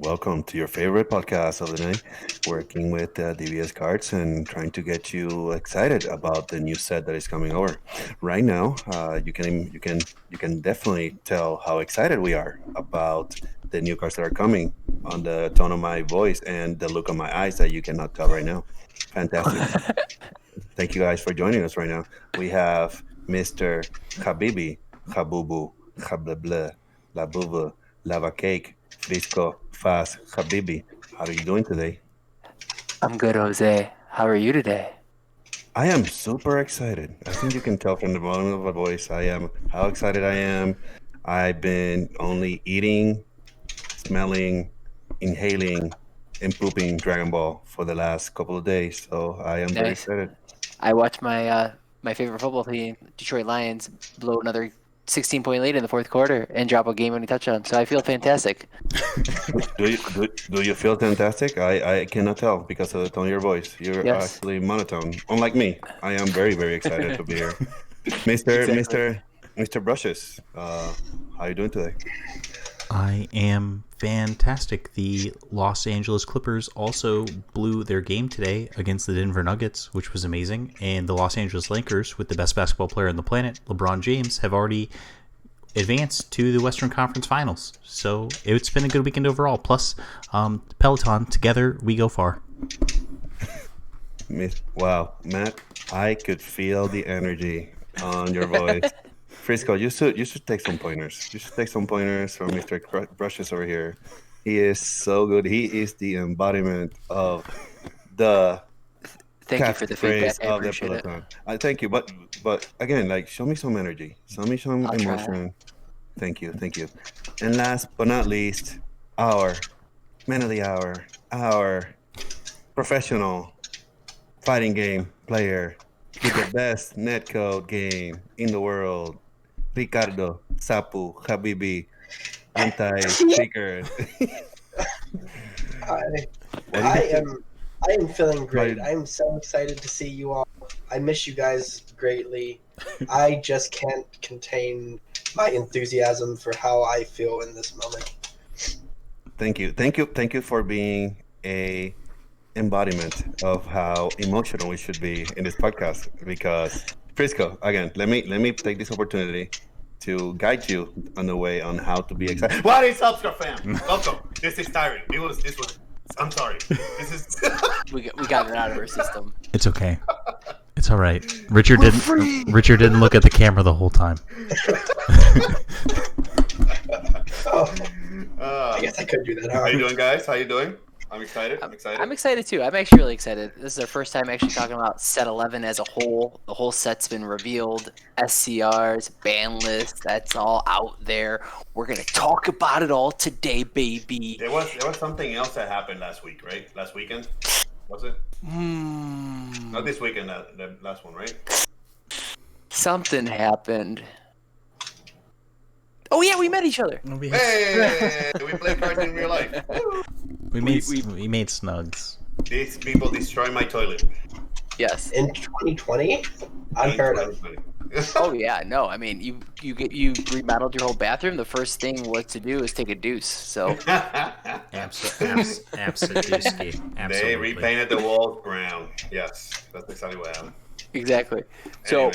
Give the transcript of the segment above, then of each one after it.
welcome to your favorite podcast of the night, working with DBS cards and trying to get you excited about the new set that is coming over. Right now, you can definitely tell how excited we are about the new cards that are coming on the tone of my voice and the look of my eyes that you cannot tell right now. Fantastic! Thank you guys for joining us right now. We have Mr. Habibi, Habubu, Hablabla, Labubu, Lava Cake, Frisco, Faz, Habibi. How are you doing today? I'm good, Jose. How are you today? I am super excited. I think you can tell from the volume of my voice. I am how excited I am. I've been only eating, smelling, inhaling, and pooping Dragon Ball for the last couple of days. So I am very Nice. excited. I watched my favorite football team, Detroit Lions, blow another 16-point lead in the fourth quarter and drop a game-winning touchdown. So I feel fantastic. Do you feel fantastic? I cannot tell because of the tone of your voice. You're Yes. actually monotone. Unlike me, I am very, very excited to be here. Mr. Exactly. Mr. Mr. Brushes, how you doing today? I am fantastic. The Los Angeles Clippers also blew their game today against the Denver Nuggets, which was amazing. And the Los Angeles Lakers, with the best basketball player on the planet, LeBron James, have already advanced to the Western Conference Finals. So it's been a good weekend overall. Plus, Peloton, together we go far. Wow, Matt, I could feel the energy on your voice. Frisco, you should take some pointers. You should take some pointers from Mr. Brushes over here. He is so good. He is the embodiment of the Thank you for the feedback. catchphrase I of the appreciate it. Peloton. I thank you, but again, like show me some energy, show me some I'll try. emotion. Thank you, thank you. And last but not least, our man of the hour, our professional fighting game player with the best netcode game in the world, Ricardo Sapu Habibi, anti-speaker. I, What do I you think? am I am feeling great. Right. I'm so excited to see you all. I miss you guys greatly. I just can't contain my enthusiasm for how I feel in this moment. Thank you for being a embodiment of how emotional we should be in this podcast. Because Frisco, again, let me take this opportunity to guide you on the way on how to be excited. What is up, Star fam? Welcome. This is tiring. This was. I'm sorry. This is. We got it out of our system. It's okay. It's all right. Richard didn't look at the camera the whole time. Oh, I guess I could do that. How you Huh? doing, guys? How you doing? I'm excited. I'm excited. I'm excited too. I'm actually really excited. This is our first time actually talking about set 11 as a whole. The whole set's been revealed. SCRs, ban list, that's all out there. We're gonna talk about it all today, baby. There was something else that happened last week, right? Last weekend, was it? Not this weekend. The last one, right? Something happened. Oh yeah, we met each other. Hey, we play cards in real life. We made snugs. These people destroy my toilet. Yes. In 2020, unheard of. Oh yeah, no. I mean, you remodeled your whole bathroom. The first thing was to do is take a deuce. So Absolutely. They repainted the walls brown. Yes, that's exactly what happened. exactly. So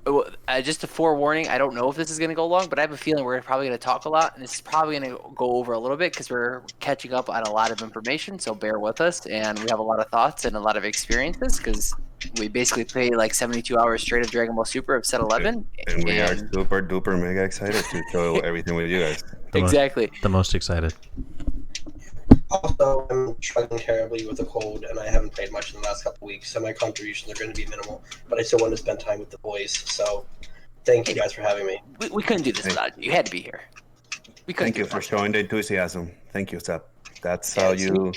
Anyway. just a forewarning. I don't know if this is going to go long, but I have a feeling we're probably going to talk a lot, and this is probably going to go over a little bit because we're catching up on a lot of information. So bear with us, and we have a lot of thoughts and a lot of experiences because we basically played like 72 hours straight of Dragon Ball Super of set 11, And we are super duper mega excited to show everything with you guys. exactly. The most excited. Also, I'm struggling terribly with a cold, and I haven't played much in the last couple weeks, so my contributions are going to be minimal. But I still want to spend time with the boys, so thank you guys for having me. We couldn't do this without you. You had to be here. We couldn't Thank you do it for without you. showing the enthusiasm. Thank you, Sap. That's Yeah, how it's- you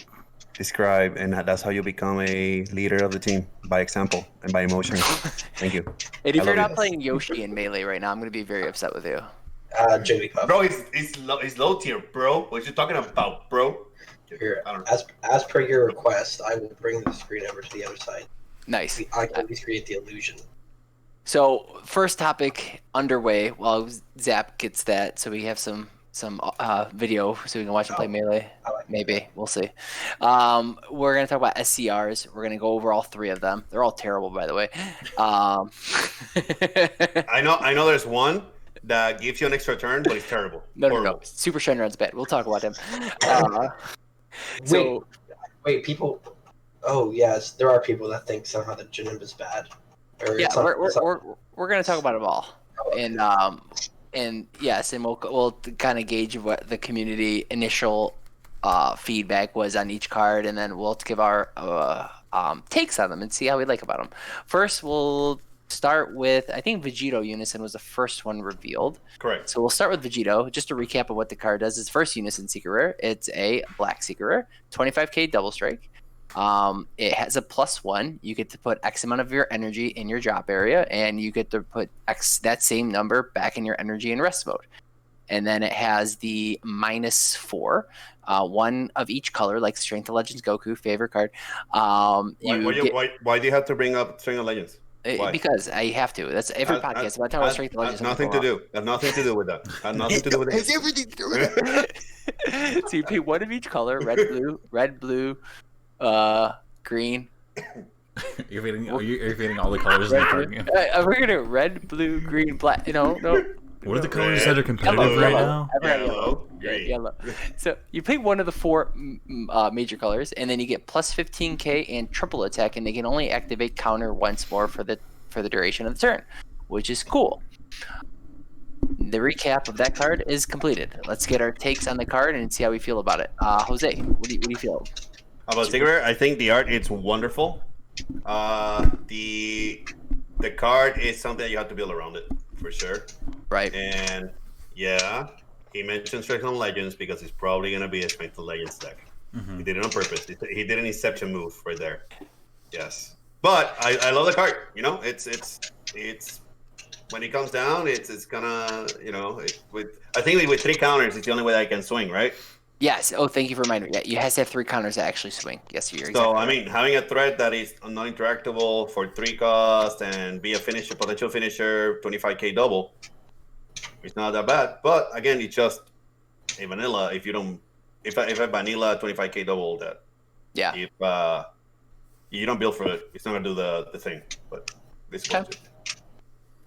describe, and that's how you become a leader of the team, by example and by emotion. Thank you. And if I you're love not you. playing Yoshi in Melee right now, I'm going to be very upset with you. Jigglypuff. Bro, it's low tier, bro. What you talking about, bro? Here, I don't know. as per your request, I will bring the screen over to the other side. Nice. I can at least create the illusion. So, first topic underway while Zap gets that, so we have some video so we can watch him play Melee. I like Maybe. We'll see. We're going to talk about SCRs. We're going to go over all 3 of them. They're all terrible, by the way. I know there's one that gives you an extra turn, but it's terrible. No. Super Shenron's bad. We'll talk about him. Wait, people. Oh yes, there are people that think somehow that Janim is bad. Yeah, we're going to talk about them all, and yes, and we'll kind of gauge what the community initial feedback was on each card, and then we'll give our takes on them and see how we like about them. First, we'll start with, I think Vegito Unison was the first one revealed. Correct. So we'll start with Vegito. Just to recap of what the card does. It's first Unison Secret Rare. It's a black Secret Rare, 25k double strike. It has a +1. You get to put X amount of your energy in your drop area, and you get to put X that same number back in your energy in rest mode. And then it has the -4, one of each color, like Strength of Legends Goku, favorite card. Why do you have to bring up Strength of Legends? Why? Because I have to. That's every podcast about talking about Strength of Legends. Has nothing to do. Has nothing to do with that. Has nothing to do with it. Has everything to do with it. So you pick one of each color: red, blue, green. You're feeding all the colors in the card. We're gonna red, blue, green, black. No. What are the colors that are competitive right now? Yellow. So you pick one of the 4 major colors, and then you get +15k and triple attack, and they can only activate counter once more for the duration of the turn, which is cool. The recap of that card is completed. Let's get our takes on the card and see how we feel about it. Jose, what do you feel? About Secret Rare, I think the art is wonderful. The card is something that you have to build around it for sure. Right. And yeah, he mentioned Strength of Legends because it's probably gonna be a Strength of Legends deck. Mm-hmm. He did it on purpose. He did an Inception move right there. Yes, but I love the card. You know, it's when it comes down, it's gonna I think with 3 counters, it's the only way that I can swing, right? Yes. Oh, thank you for reminding me. Yeah, you have to have 3 counters that actually swing. Yes, you're exactly right. I mean, having a threat that is non-interactable for 3 cost and be a potential finisher, 25k double, it's not that bad. But again, it's just a vanilla. If a vanilla 25k double that, yeah. If you don't build for it, it's not gonna do the thing. But this is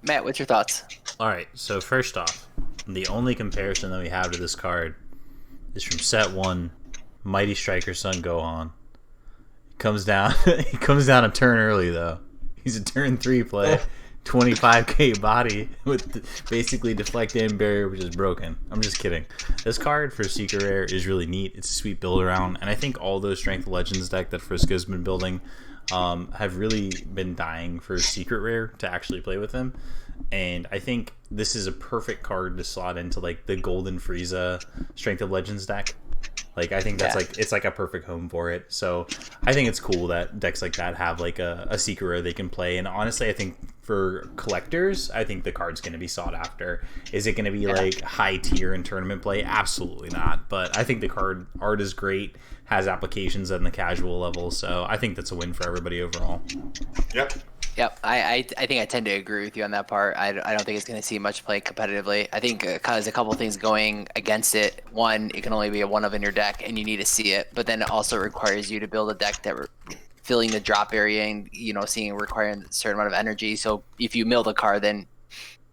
Matt, what's your thoughts? All right. So first off, the only comparison that we have to this card is from set 1, Mighty Striker Son Gohan. He comes down a turn early though. He's a turn 3 play, 25k body with basically deflect and barrier, which is broken. I'm just kidding. This card for Secret Rare is really neat. It's a sweet build around, and I think all those Strength of Legends deck that Frisco's been building have really been dying for Secret Rare to actually play with them. And I think this is a perfect card to slot into like the Golden Frieza Strength of Legends deck. Like I think that's it's like a perfect home for it. So I think it's cool that decks like that have like a Secret Rare they can play. And honestly, I think for collectors, I think the card's going to be sought after. Is it going to be like high tier in tournament play? Absolutely not. But I think the card art is great, has applications on the casual level. So I think that's a win for everybody overall. Yep, I think I tend to agree with you on that part. I don't think it's going to see much play competitively. I think because a couple things going against it. One, it can only be a 1 of in your deck, and you need to see it. But then it also requires you to build a deck that filling the drop area and requiring a certain amount of energy. So if you mill the card, then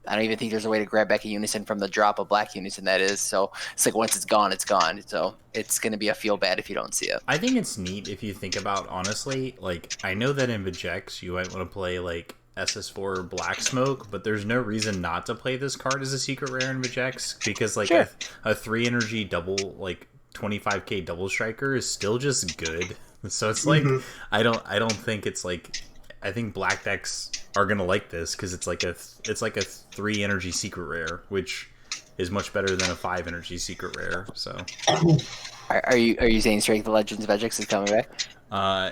I don't even think there's a way to grab back a Unison from the drop of black Unison, that is. So it's like once it's gone, it's gone. So it's going to be a feel bad if you don't see it. I think it's neat if you think about, honestly, like I know that in Vegex you might want to play like SS4 Black Smoke, but there's no reason not to play this card as a Secret Rare in Vegex because like a 3 energy double, like 25k double striker is still just good. So it's like, I don't think it's like, I think black decks are gonna like this because it's like a 3 energy Secret Rare, which is much better than a 5 energy Secret Rare. So, are you saying Strength of Legends Vegex is coming back?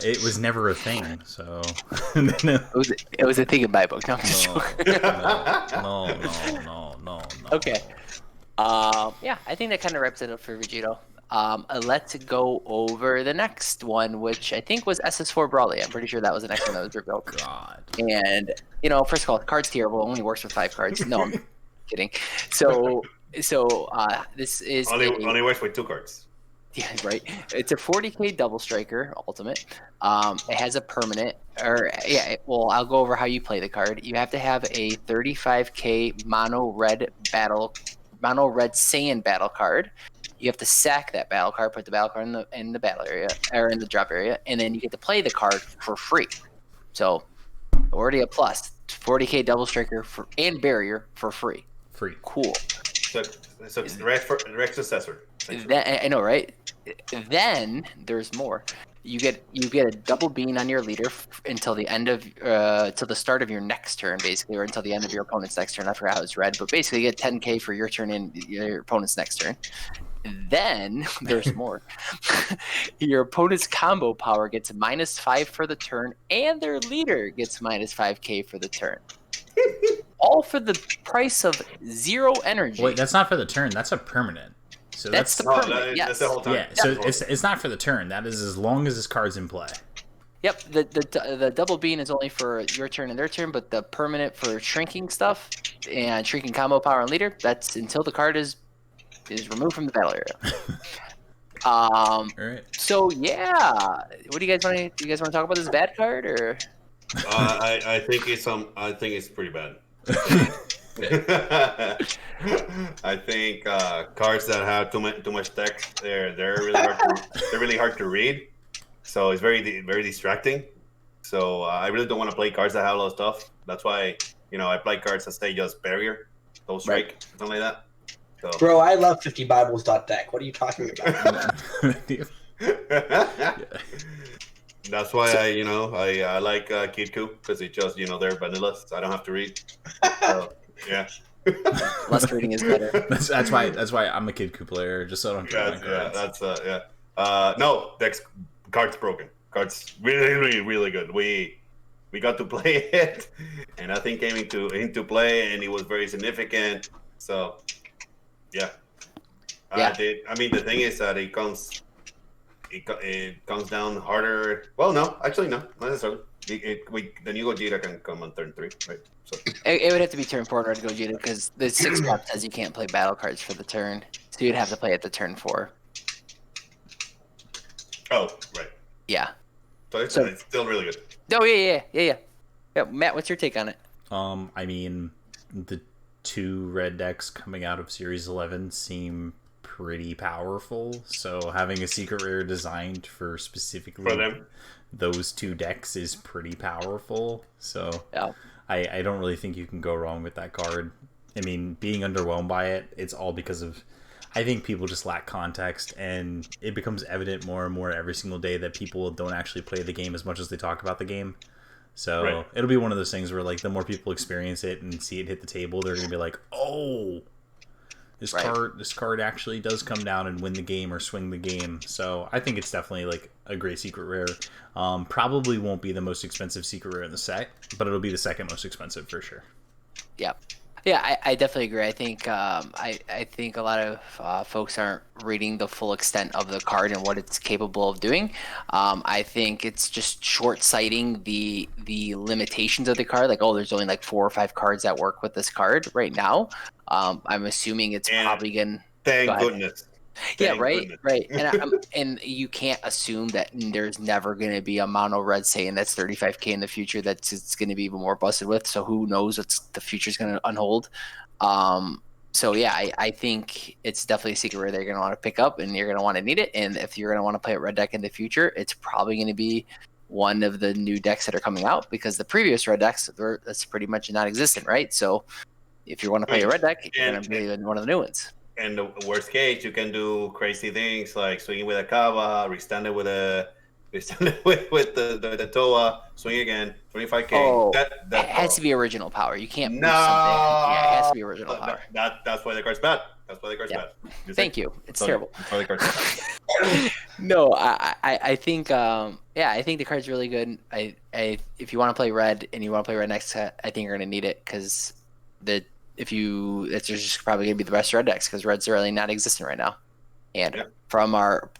It was never a thing. So it was a thing in my book. No. Okay. Yeah, I think that kind of wraps it up for Vegito. Let's go over the next one, which I think was SS4 Broly. I'm pretty sure that was the next one that was revealed. God. And, first of all, the card's terrible. It only works with 5 cards. No, I'm kidding. So So this is only works with 2 cards. Yeah, right. It's a 40k double striker ultimate. It has a permanent, well, I'll go over how you play the card. You have to have a 35k mono red Saiyan battle card. You have to sack that battle card, put the battle card in the battle area or in the drop area, and then you get to play the card for free. So already a plus. 40k double striker and barrier for free. Free. Cool. So direct successor. I know, right? Then there's more. You get a double bean on your leader until the end of till the start of your next turn, basically, or until the end of your opponent's next turn. I forgot how it's read, but basically you get 10k for your turn and your opponent's next turn. Then there's more. Your opponent's combo power gets -5 for the turn, and their leader gets -5k for the turn. All for the price of 0 energy. Wait, that's not for the turn. That's a permanent. So that's the permanent. Yes. That's the whole time. Yeah. So it's not for the turn. That is as long as this card's in play. Yep. The double bean is only for your turn and their turn, but the permanent for shrinking stuff and shrinking combo power and leader, that's until the card is removed from the battle area. All right. So yeah, what do you guys want to? Do you guys want to talk about this bad card or? I think it's pretty bad. I think cards that have too much text, they're really hard to read. So it's very distracting. So I really don't want to play cards that have a lot of stuff. That's why I play cards that stay just barrier, double strike, something like that. So. Bro, I love 50bibles.deck. What are you talking about? That's why I like Kid Coup, because it just they're vanilla, so I don't have to read. So, yeah. Less reading is better. That's why I'm a Kid Coup player, just so I don't. No, deck's card's broken. Card's really really good. We got to play it, and I think came into play, and it was very significant. So, yeah. I mean, the thing is that it comes down harder. Well, no, actually, no, not necessarily. The new Gogeta can come on turn 3, right? So it would have to be turn 4 to Gogeta because the 6 drop says you can't play battle cards for the turn, so you'd have to play at the turn 4. Oh, right. Yeah. So it's still really good. Oh yeah. Matt, what's your take on it? I mean, the 2 red decks coming out of Series 11 seem pretty powerful, so having a secret rare designed for specifically for them, those 2 decks is pretty powerful. So yeah. I don't really think you can go wrong with that card. I mean, being underwhelmed by it, it's all because of, I think people just lack context, and it becomes evident more and more every single day that people don't actually play the game as much as they talk about the game. So It'll be one of those things where, like, the more people experience it and see it hit the table, they're gonna be like, oh, this card actually does come down and win the game or swing the game. So I think it's definitely like a great secret rare. Probably won't be the most expensive secret rare in the set, but it'll be the second most expensive for sure. Yeah. Yeah, I definitely agree. I think I think a lot of folks aren't reading the full extent of the card and what it's capable of doing. I think it's just short-sighting the limitations of the card. Like, oh, there's only like 4 or 5 cards that work with this card right now. I'm assuming it's probably going. Thank goodness. Yeah, right. And you can't assume that there's never going to be a mono red saying that's 35k in the future that's it's going to be even more busted with. So who knows what the future's going to unhold. So yeah, I think it's definitely a secret rare they're going to want to pick up, and you're going to want to need it. And if you're going to want to play a red deck in the future, it's probably going to be one of the new decks that are coming out, because the previous red decks that's pretty much non-existent, right? So if you want to play a red deck, you're going to be one of the new ones. And the worst case, you can do crazy things like swinging with a Kava, restand it with the Toa, swing again, 25k. Oh, it has to be original power. You can't. No. Yeah, it has to be original power. That's why the card's bad. That's why the card's bad. Thank you. It's terrible. That's why the card's bad. No, I think I think the card's really good. If you want to play red and you want to play red next set, I think you're gonna need it, because it's just probably gonna be the best red decks, because red's really not existent right now. And from our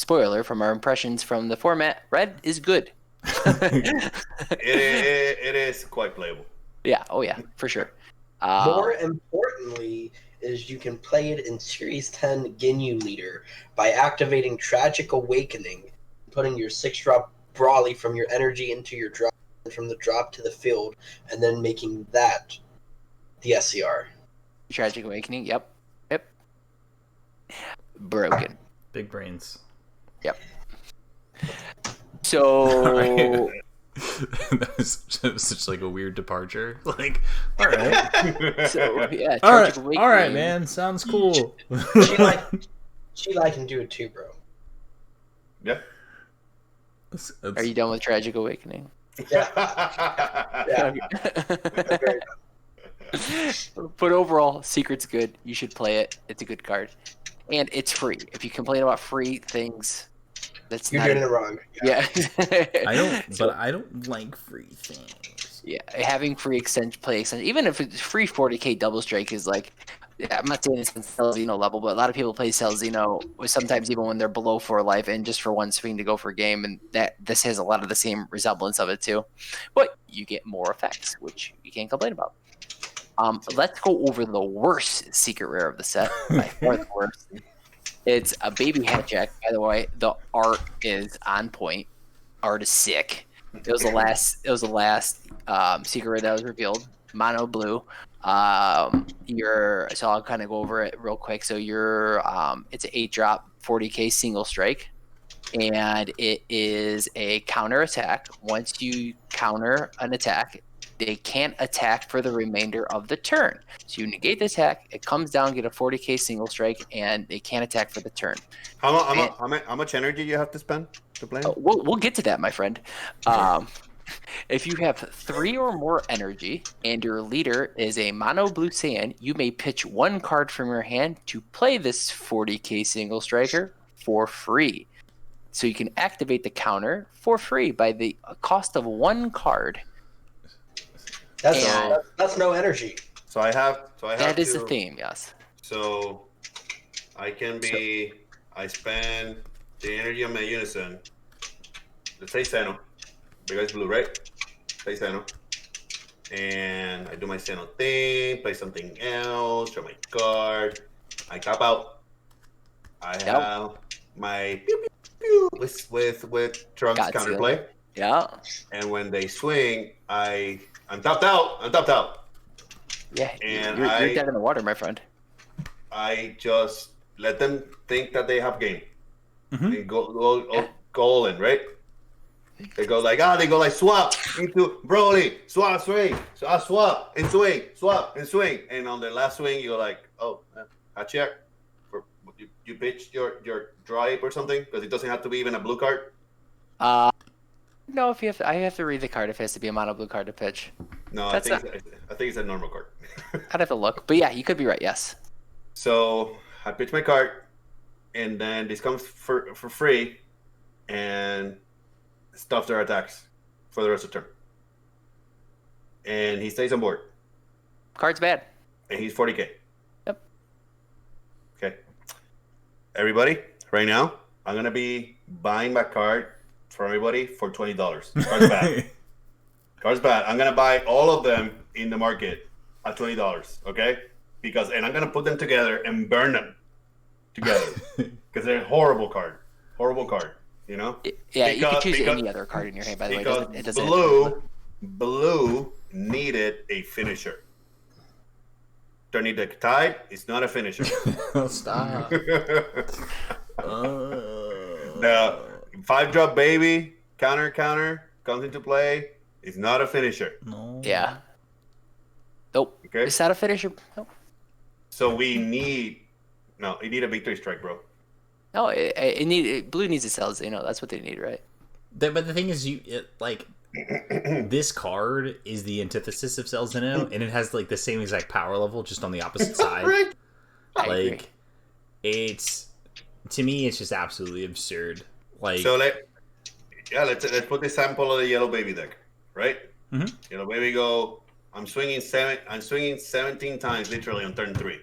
impressions from the format, red is good. It is quite playable. Yeah. Oh yeah, for sure. More importantly, is you can play it in Series 10 Ginyu Leader by activating Tragic Awakening, putting your 6-drop Broly from your energy into your drop, and from the drop to the field, and then making that the SCR. Tragic Awakening. Yep. Broken. Big brains. Yep. So that was such like a weird departure. Like, all right, So yeah, all right, Tragic Awakening. all right, man. Sounds cool. She can do it too, bro. Yeah. Are you done with Tragic Awakening? Yeah. Yeah. Very But overall, Secret's good. You should play it. It's a good card, and it's free. If you complain about free things, that's You're not doing it wrong. Yeah. I don't, So, but I don't like free things. yeah, having free extension, even if it's free 40k double strike is like, I'm not saying it's in Celzino level, but a lot of people play Celzino sometimes even when they're below 4 life and just for one swing to go for game, and this has a lot of the same resemblance of it too. But you get more effects, which you can't complain about. Let's go over the worst secret rare of the set. By far the worst. It's a baby Hatchiac, by the way. The art is on point. Art is sick. It was the last secret rare that was revealed. Mono blue. So I'll kind of go over it real quick. So it's an 8-drop 40k single strike, and it is a counter attack. Once you counter an attack, they can't attack for the remainder of the turn. So you negate the attack, it comes down, get a 40k single strike, and they can't attack for the turn. How much energy do you have to spend to play? We'll get to that, my friend. If you have 3 or more energy and your leader is a mono blue Saiyan, you may pitch 1 card from your hand to play this 40k single striker for free. So you can activate the counter for free by the cost of 1 card. That's no energy. So I have That is the theme, yes. So I spend the energy on my unison. Let's say Seno. Because blue, right? Play Seno. And I do my Seno thing, play something else, draw my card. I tap out. I have my pew, pew, pew, with Trunks counterplay. Yeah. And when they swing, I'm tapped out. Yeah, and you're dead in the water, my friend. I just let them think that they have game. Mm-hmm. They go all in, right? They go like swap into Broly, swap, swing, swap and swing, swap and swing. And on the last swing, you're like, oh, Hatchiac, you pitched your drive or something? Because it doesn't have to be even a blue card. No, I have to read the card if it has to be a mono blue card to pitch. No, I think it's a normal card. I'd have to look, but yeah, you could be right. Yes. So I pitch my card, and then this comes for free, and stops their attacks for the rest of the turn. And he stays on board. Card's bad. And he's 40k. Yep. Okay. Everybody, right now, I'm gonna be buying my card for everybody for $20. Card's bad. Card's bad. I'm gonna buy all of them in the market at $20. Okay? And I'm gonna put them together and burn them together because they're a horrible card. Horrible card. You know? Yeah, you can choose any other card in your hand. By the way, it doesn't. Blue needed a finisher. Tornado Tide is not a finisher. Stop. The 5-drop baby counter comes into play. It's not a finisher. No. Yeah. Nope. Okay. It's not a finisher. Nope. So we need a victory strike, bro. No, blue needs to sell. That's what they need, right? But the thing is, this card is the antithesis of Celzino, and it has like the same exact power level, just on the opposite side. Right. Like, to me, it's just absolutely absurd. Like, so let's put the sample of the yellow baby deck, right? Mm-hmm. Yellow baby go. I'm swinging 17 times literally on turn 3.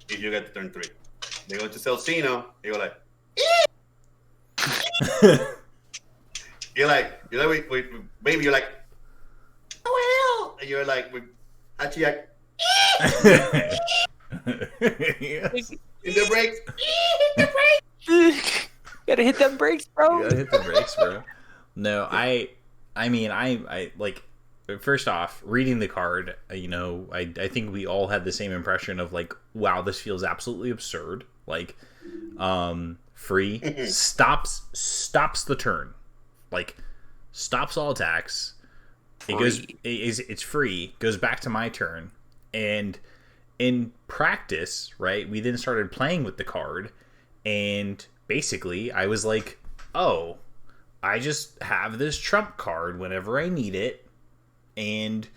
If you get to turn 3, they go to Celzino. They go like. You're like, baby, you're like, oh hell, and you're like with Hatchiac. Yes. In the brakes. Gotta hit them brakes, bro. You gotta hit the brakes, bro. No, I mean, I like. First off, reading the card, I think we all had the same impression of like, wow, this feels absolutely absurd. Like, free stops the turn, like stops all attacks. It's free. Goes back to my turn, and in practice, right? We then started playing with the card, and basically, I was like, oh, I just have this trump card whenever I need it, and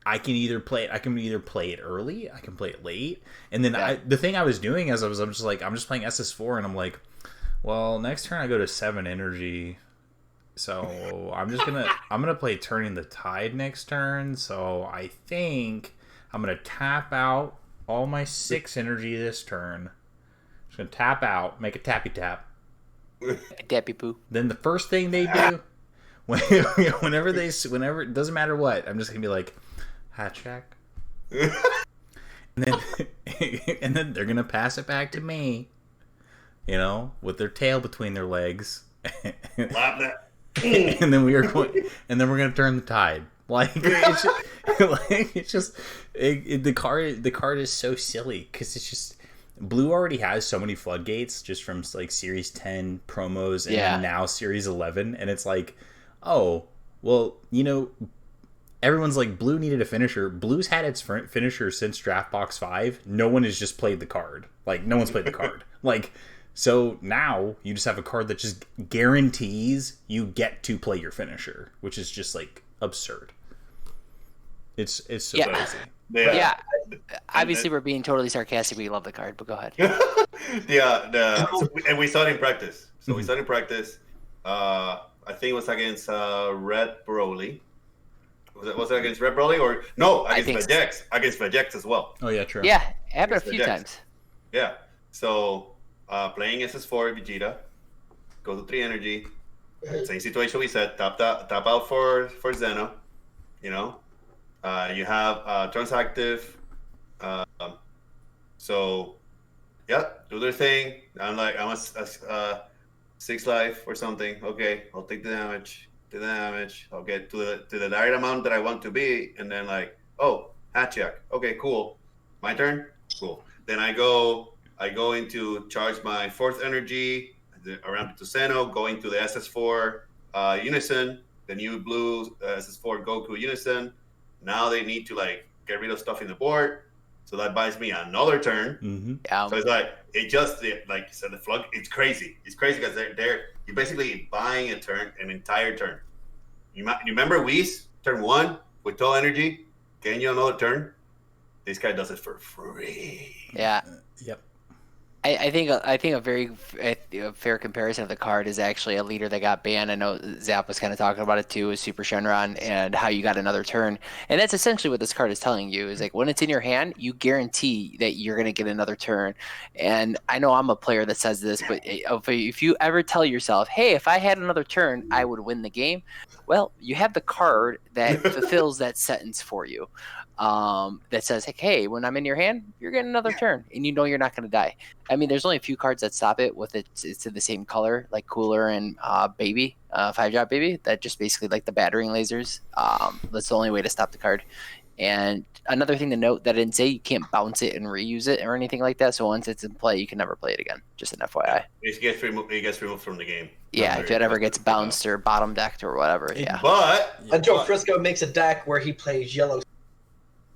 I can either play it. I can either play it early. I can play it late. And then the thing I was doing is I'm just playing SS4, and I'm like, well, next turn I go to 7 energy, so I'm gonna play Turning the Tide next turn. So I think I'm gonna tap out all my 6 energy this turn. Just gonna tap out, make a tappy tap. Dappy poo. Then the first thing they do, whenever it doesn't matter what, I'm just gonna be like, Hatchiac. and then they're gonna pass it back to me, with their tail between their legs. and then we're gonna turn the tide. Like it's just the card is so silly because it's just Blue already has so many floodgates just from like Series 10 promos and then now Series 11, and it's like, oh well, everyone's like, Blue needed a finisher. Blue's had its finisher since Draft Box 5. No one has just played the card. Like, no one's played the card. Like, so now you just have a card that just guarantees you get to play your finisher, which is just like absurd. It's so crazy. Yeah. Obviously, we're being totally sarcastic. We love the card, but go ahead. And we saw it in practice. So we saw it in practice. I think it was against Red Broly. Was it against Red Broly or no? Against Vegex. Against Vegex as well. Oh yeah, true. Yeah, it happened a few times. Yeah. So playing SS4 Vegeta, go to 3 energy. Same situation we said. Tap out for Zeno. You have turns active. So yeah, do their thing. I'm a 6 life or something. Okay, I'll take the damage. I'll get to the desired amount that I want to be, and then like, oh, Hatchiac. Okay, cool. My turn. Cool. Then I go into charge my 4th energy around to Zeno, going to the SS4 Unison, the new blue SS4 Goku Unison. Now they need to like get rid of stuff in the board, so that buys me another turn. Mm-hmm. Yeah. So it's like the flood. It's crazy. It's crazy because you're basically buying an entire turn. You remember Whis turn 1 with total energy, getting you another turn. This guy does it for free. Yeah. Yep. I think a very fair comparison of the card is actually a leader that got banned. I know Zap was kind of talking about it too, is Super Shenron, and how you got another turn. And that's essentially what this card is telling you, is like when it's in your hand, you guarantee that you're going to get another turn. And I know I'm a player that says this, but if you ever tell yourself, hey, if I had another turn, I would win the game. Well, you have the card that fulfills that sentence for you. That says, hey, when I'm in your hand, you're getting another turn, and you're not going to die. I mean, there's only a few cards that stop it with it's in the same color, like Cooler and Baby, 5-Drop Baby, that just basically like the battering lasers. That's the only way to stop the card. And another thing to note, that in Zay, you can't bounce it and reuse it or anything like that. So once it's in play, you can never play it again. Just an FYI. It gets removed from the game. Yeah, if it ever gets bounced or bottom decked or whatever. Yeah. But until Frisco makes a deck where he plays yellow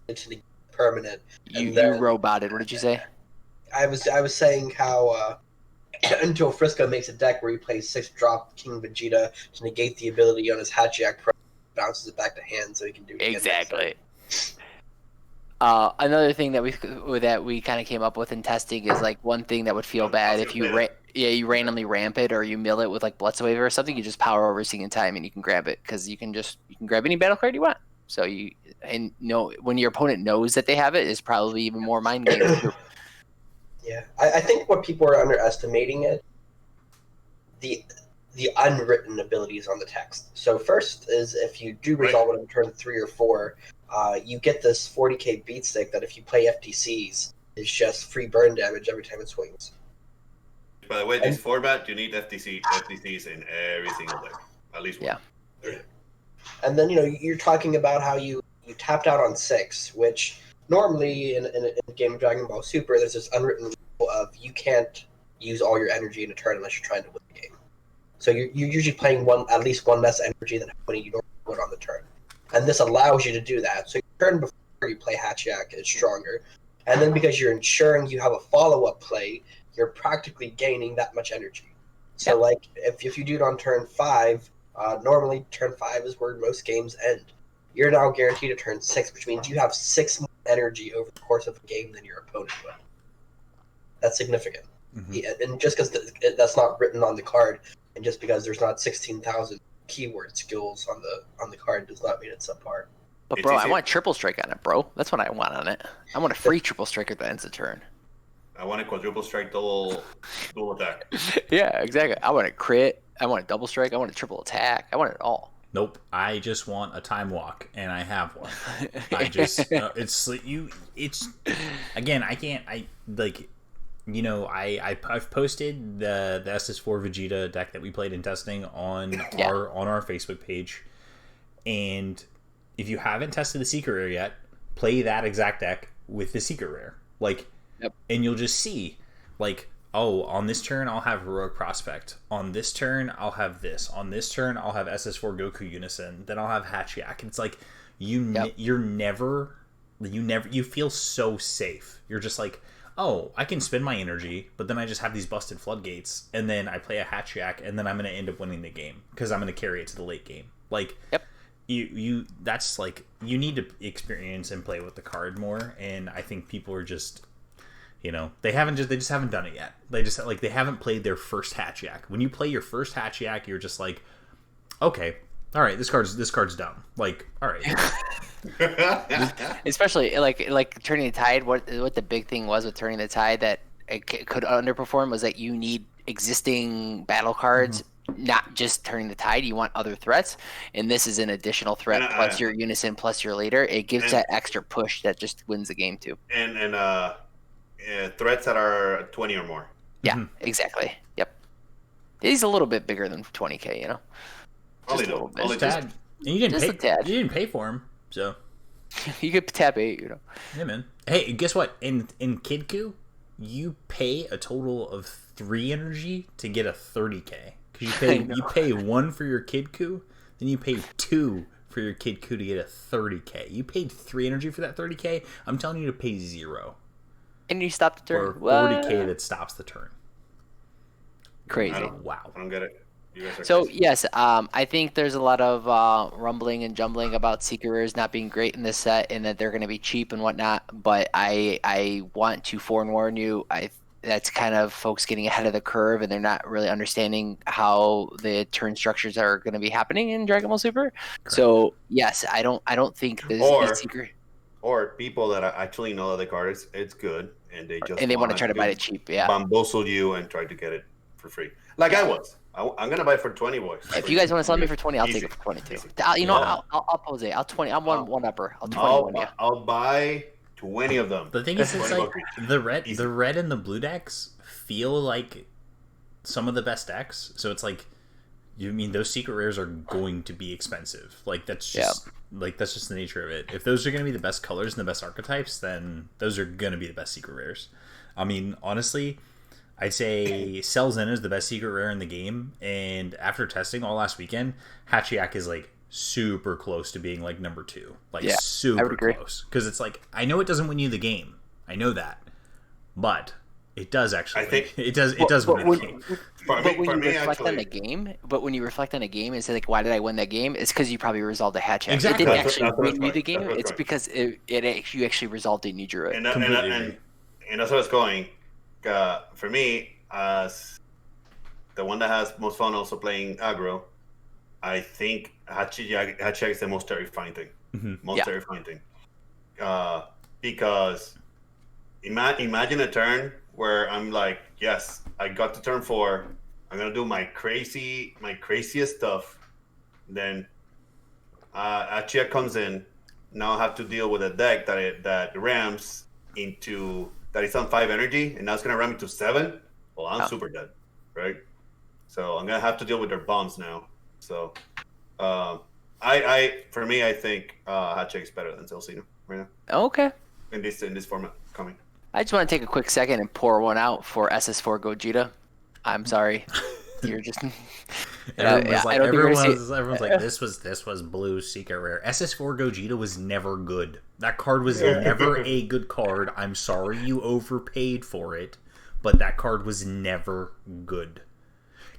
into the permanent. You roboted. What did you say? I was saying how until Frisco makes a deck where he plays 6-drop King Vegeta to negate the ability on his Hatchiac, bounces it back to hand so he can do it exactly. Another thing that we kind of came up with in testing is like one thing that would feel bad if you you randomly ramp it or you mill it with like Bloodstone Wave or something. You just power over Sing in Time and you can grab it, because you can grab any battle card you want. So when your opponent knows that they have it, it's probably even more mind games too. Yeah, I think what people are underestimating is the unwritten abilities on the text. So first is if you do resolve it on turn 3 or 4, you get this 40k beat stick that if you play FTCs, It's just free burn damage every time it swings. By the way, this format, you need FTCs in every single deck. At least one. Yeah. And then, you're talking about how you tapped out on 6, which normally in a game of Dragon Ball Super, there's this unwritten rule of you can't use all your energy in a turn unless you're trying to win the game. So you're usually playing at least one less energy than how many you normally would on the turn. And this allows you to do that. So your turn before you play Hatchiac is stronger. And then because you're ensuring you have a follow-up play, you're practically gaining that much energy. So like if you do it on turn 5, normally turn 5 is where most games end. You're now guaranteed a turn 6, which means you have 6 more energy over the course of a game than your opponent would. That's significant. Mm-hmm. Yeah, and just because that's not written on the card, and just because there's not 16,000 keyword skills on the card, does not mean it's subpar. But bro, I want triple strike on it, bro. That's what I want on it. I want a free triple striker that ends the turn. I want a quadruple strike, double attack. Yeah, exactly. I want a crit. I want a double strike. I want a triple attack. I want it all. Nope. I just want a time walk, and I have one. I just it's again. I can't. I've posted the SS4 Vegeta deck that we played in testing on our Facebook page, and if you haven't tested the secret rare yet, play that exact deck with the secret rare. And you'll just see, oh, on this turn I'll have Heroic Prospect. On this turn I'll have this. On this turn I'll have SS4 Goku Unison. Then I'll have Hatchiac. It's like you feel so safe. You're just like, oh, I can spend my energy, but then I just have these busted floodgates, and then I play a Hatchiac, and then I'm going to end up winning the game because I'm going to carry it to the late game. That's you need to experience and play with the card more, and I think people are just. They just haven't done it yet. They haven't played their first Hatchiac. When you play your first Hatchiac, you're just like, okay, all right, this card's dumb. All right. Especially like turning the tide. What the big thing was with turning the tide that it could underperform was that you need existing battle cards, not just turning the tide. You want other threats, and this is an additional threat plus your unison plus your leader. It gives that extra push that just wins the game too. And threats that are 20 or more. Yeah, exactly. Yep. He's a little bit bigger than 20k, Just a little bit. Only tad. And you didn't pay for him, so you could tap 8, Yeah, man. Hey, guess what? In Kidku, you pay a total of 3 energy to get a 30k. Because you pay 1 for your Kidku, then you pay 2 for your Kidku to get a 30k. You paid 3 energy for that 30k. I'm telling you to pay 0. And you stop the turn. Or 40k that stops the turn. Crazy. Wow. I don't get it. So yes, I think there's a lot of rumbling and jumbling about secret rares not being great in this set, and that they're going to be cheap and whatnot. But I want to forewarn you. That's kind of folks getting ahead of the curve, and they're not really understanding how the turn structures are going to be happening in Dragon Ball Super. Correct. So yes, I don't think the secret. Or people that actually know that the card it's good, and they want to try to buy it cheap. Yeah, bamboozle you and try to get it for free. Like I was. I'm gonna buy it for 20, boys. If you guys want to sell me for 20, I'll take it for 22. I'll pose it. I'll 20. I'm one upper. I'll 21. I'll buy 20 of them. The thing is, it's like the red and the blue decks feel like some of the best decks. So it's like, those secret rares are going to be expensive. That's just the nature of it. If those are going to be the best colors and the best archetypes, then those are going to be the best secret rares. Honestly, I'd say Cells In is the best secret rare in the game, and after testing all last weekend, Hatchiac is super close to being number 2. Super close. Because it's I know it doesn't win you the game. I know that. But it does actually. It does win the game. But when you reflect on a game and say why did I win that game? It's because you probably resolved the Hatchiac. Exactly. It didn't actually win you the game. It's because you actually resolved it and you drew it. And that's what it's going. For me, as the one that has most fun also playing aggro, I think Hatchiac is the most terrifying thing. Terrifying thing. Because imagine a turn where I'm yes, I got to turn 4. I'm gonna do my craziest stuff. Then Hatchiac comes in. Now I have to deal with a deck that rams into that is on 5 energy, and now it's gonna run me to 7. Well, I'm Oh. super dead, right? So I'm gonna have to deal with their bombs now. So, for me, I think Hatchiac is better than Celcino right now Okay. in this format coming. I just want to take a quick second and pour one out for SS4 Gogeta. I'm sorry. You're just. Everyone's like, this was blue secret rare. SS4 Gogeta was never good. That card was never a good card. I'm sorry you overpaid for it, but that card was never good.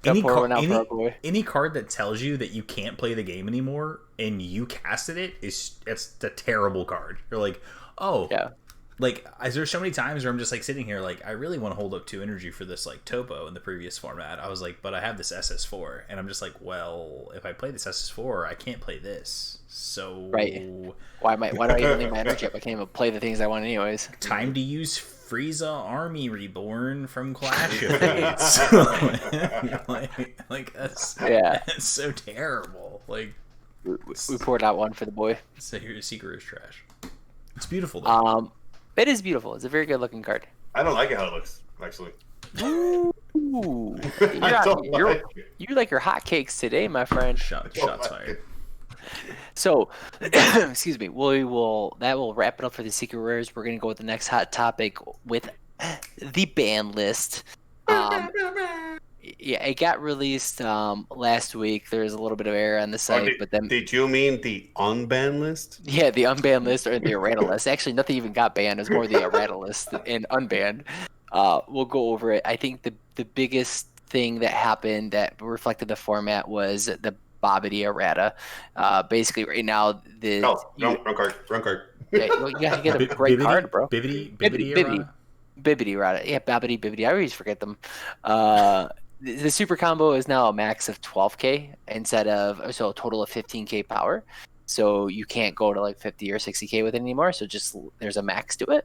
Any card that tells you that you can't play the game anymore and you casted it's a terrible card. You're like, oh yeah. Like, there's so many times where I'm just like sitting here like, I really want to hold up 2 energy for this like topo in the previous format. I was like, but I have this SS4, and I'm just like, well, if I play this SS4, I can't play this. So right. Why do I even leave my energy up? I can't even play the things I want anyways. Time to use Frieza Army Reborn from Clash of Fates. like that's so terrible. Like, we poured out one for the boy. So your secret is trash. It's beautiful though. It is beautiful. It's a very good looking card. I don't like it how it looks, actually. Ooh. You like your hotcakes today, my friend. Shots fired. So, excuse me. That will wrap it up for the secret rares. We're gonna go with the next hot topic with the ban list. Yeah, it got released last week. There's a little bit of error on the site, but then did you mean the unban list? Yeah, the unbanned list or the errata list. Actually, nothing even got banned. It was more the errata list and unbanned. We'll go over it. I think the biggest thing that happened that reflected the format was the Bobbity errata. Basically, right now wrong card. Yeah, you gotta get a great card, bro. Bibbidi errata. Bibbidi errata. Yeah, Bobbity Bibbidi. I always forget them. The super combo is now a max of 12k instead of a total of 15k power. So you can't go to like 50 or 60k with it anymore. So just there's a max to it.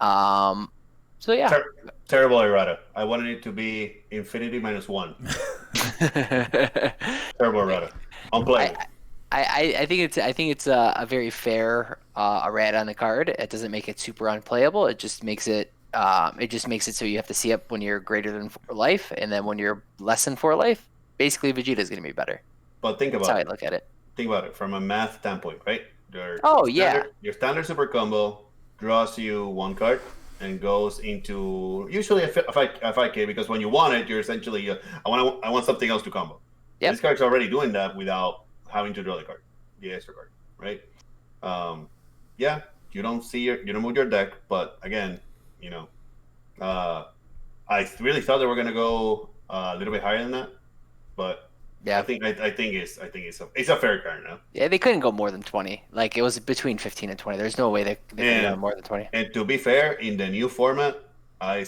So yeah. Terrible errata. I wanted it to be infinity -1. Terrible errata. Unplayable. I think it's a very fair errata on the card. It doesn't make it super unplayable. It just makes it so you have to see up when you're greater than 4 life, and then when you're less than 4 life, basically Vegeta is going to be better. But That's how I look at it. Think about it from a math standpoint, right? Your standard super combo draws you 1 card and goes into usually a 5k, because when you want it, you're essentially I want something else to combo. Yep. This card's already doing that without having to draw the extra card, right? Yeah, you don't move your deck, but again, I really thought they were gonna go a little bit higher than that, but yeah, I think it's a fair card now. Yeah, they couldn't go more than 20. Like, it was between 15 and 20. There's no way they could go more than 20. And to be fair, in the new format, we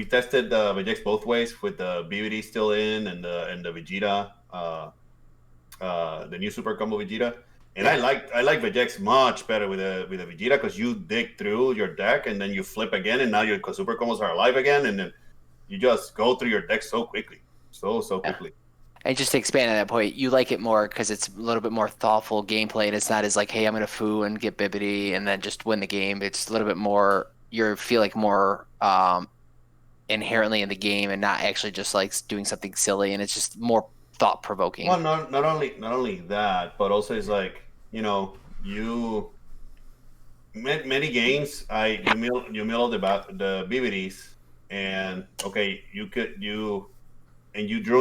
tested the Vegeta both ways with the BBD still in and the Vegeta, the new super combo Vegeta. And I like Vegeta much better with a Vegeta, because you dig through your deck and then you flip again, and now your super combos are alive again, and then you just go through your deck so quickly, so quickly. And just to expand on that point, you like it more because it's a little bit more thoughtful gameplay, and it's not as like, hey, I'm gonna foo and get Bibbidi and then just win the game. It's a little bit more, you feel like more inherently in the game, and not actually just like doing something silly, and it's just more thought provoking. Well, not only that, but also it's like, many games you mill the BBDs, and okay, you drew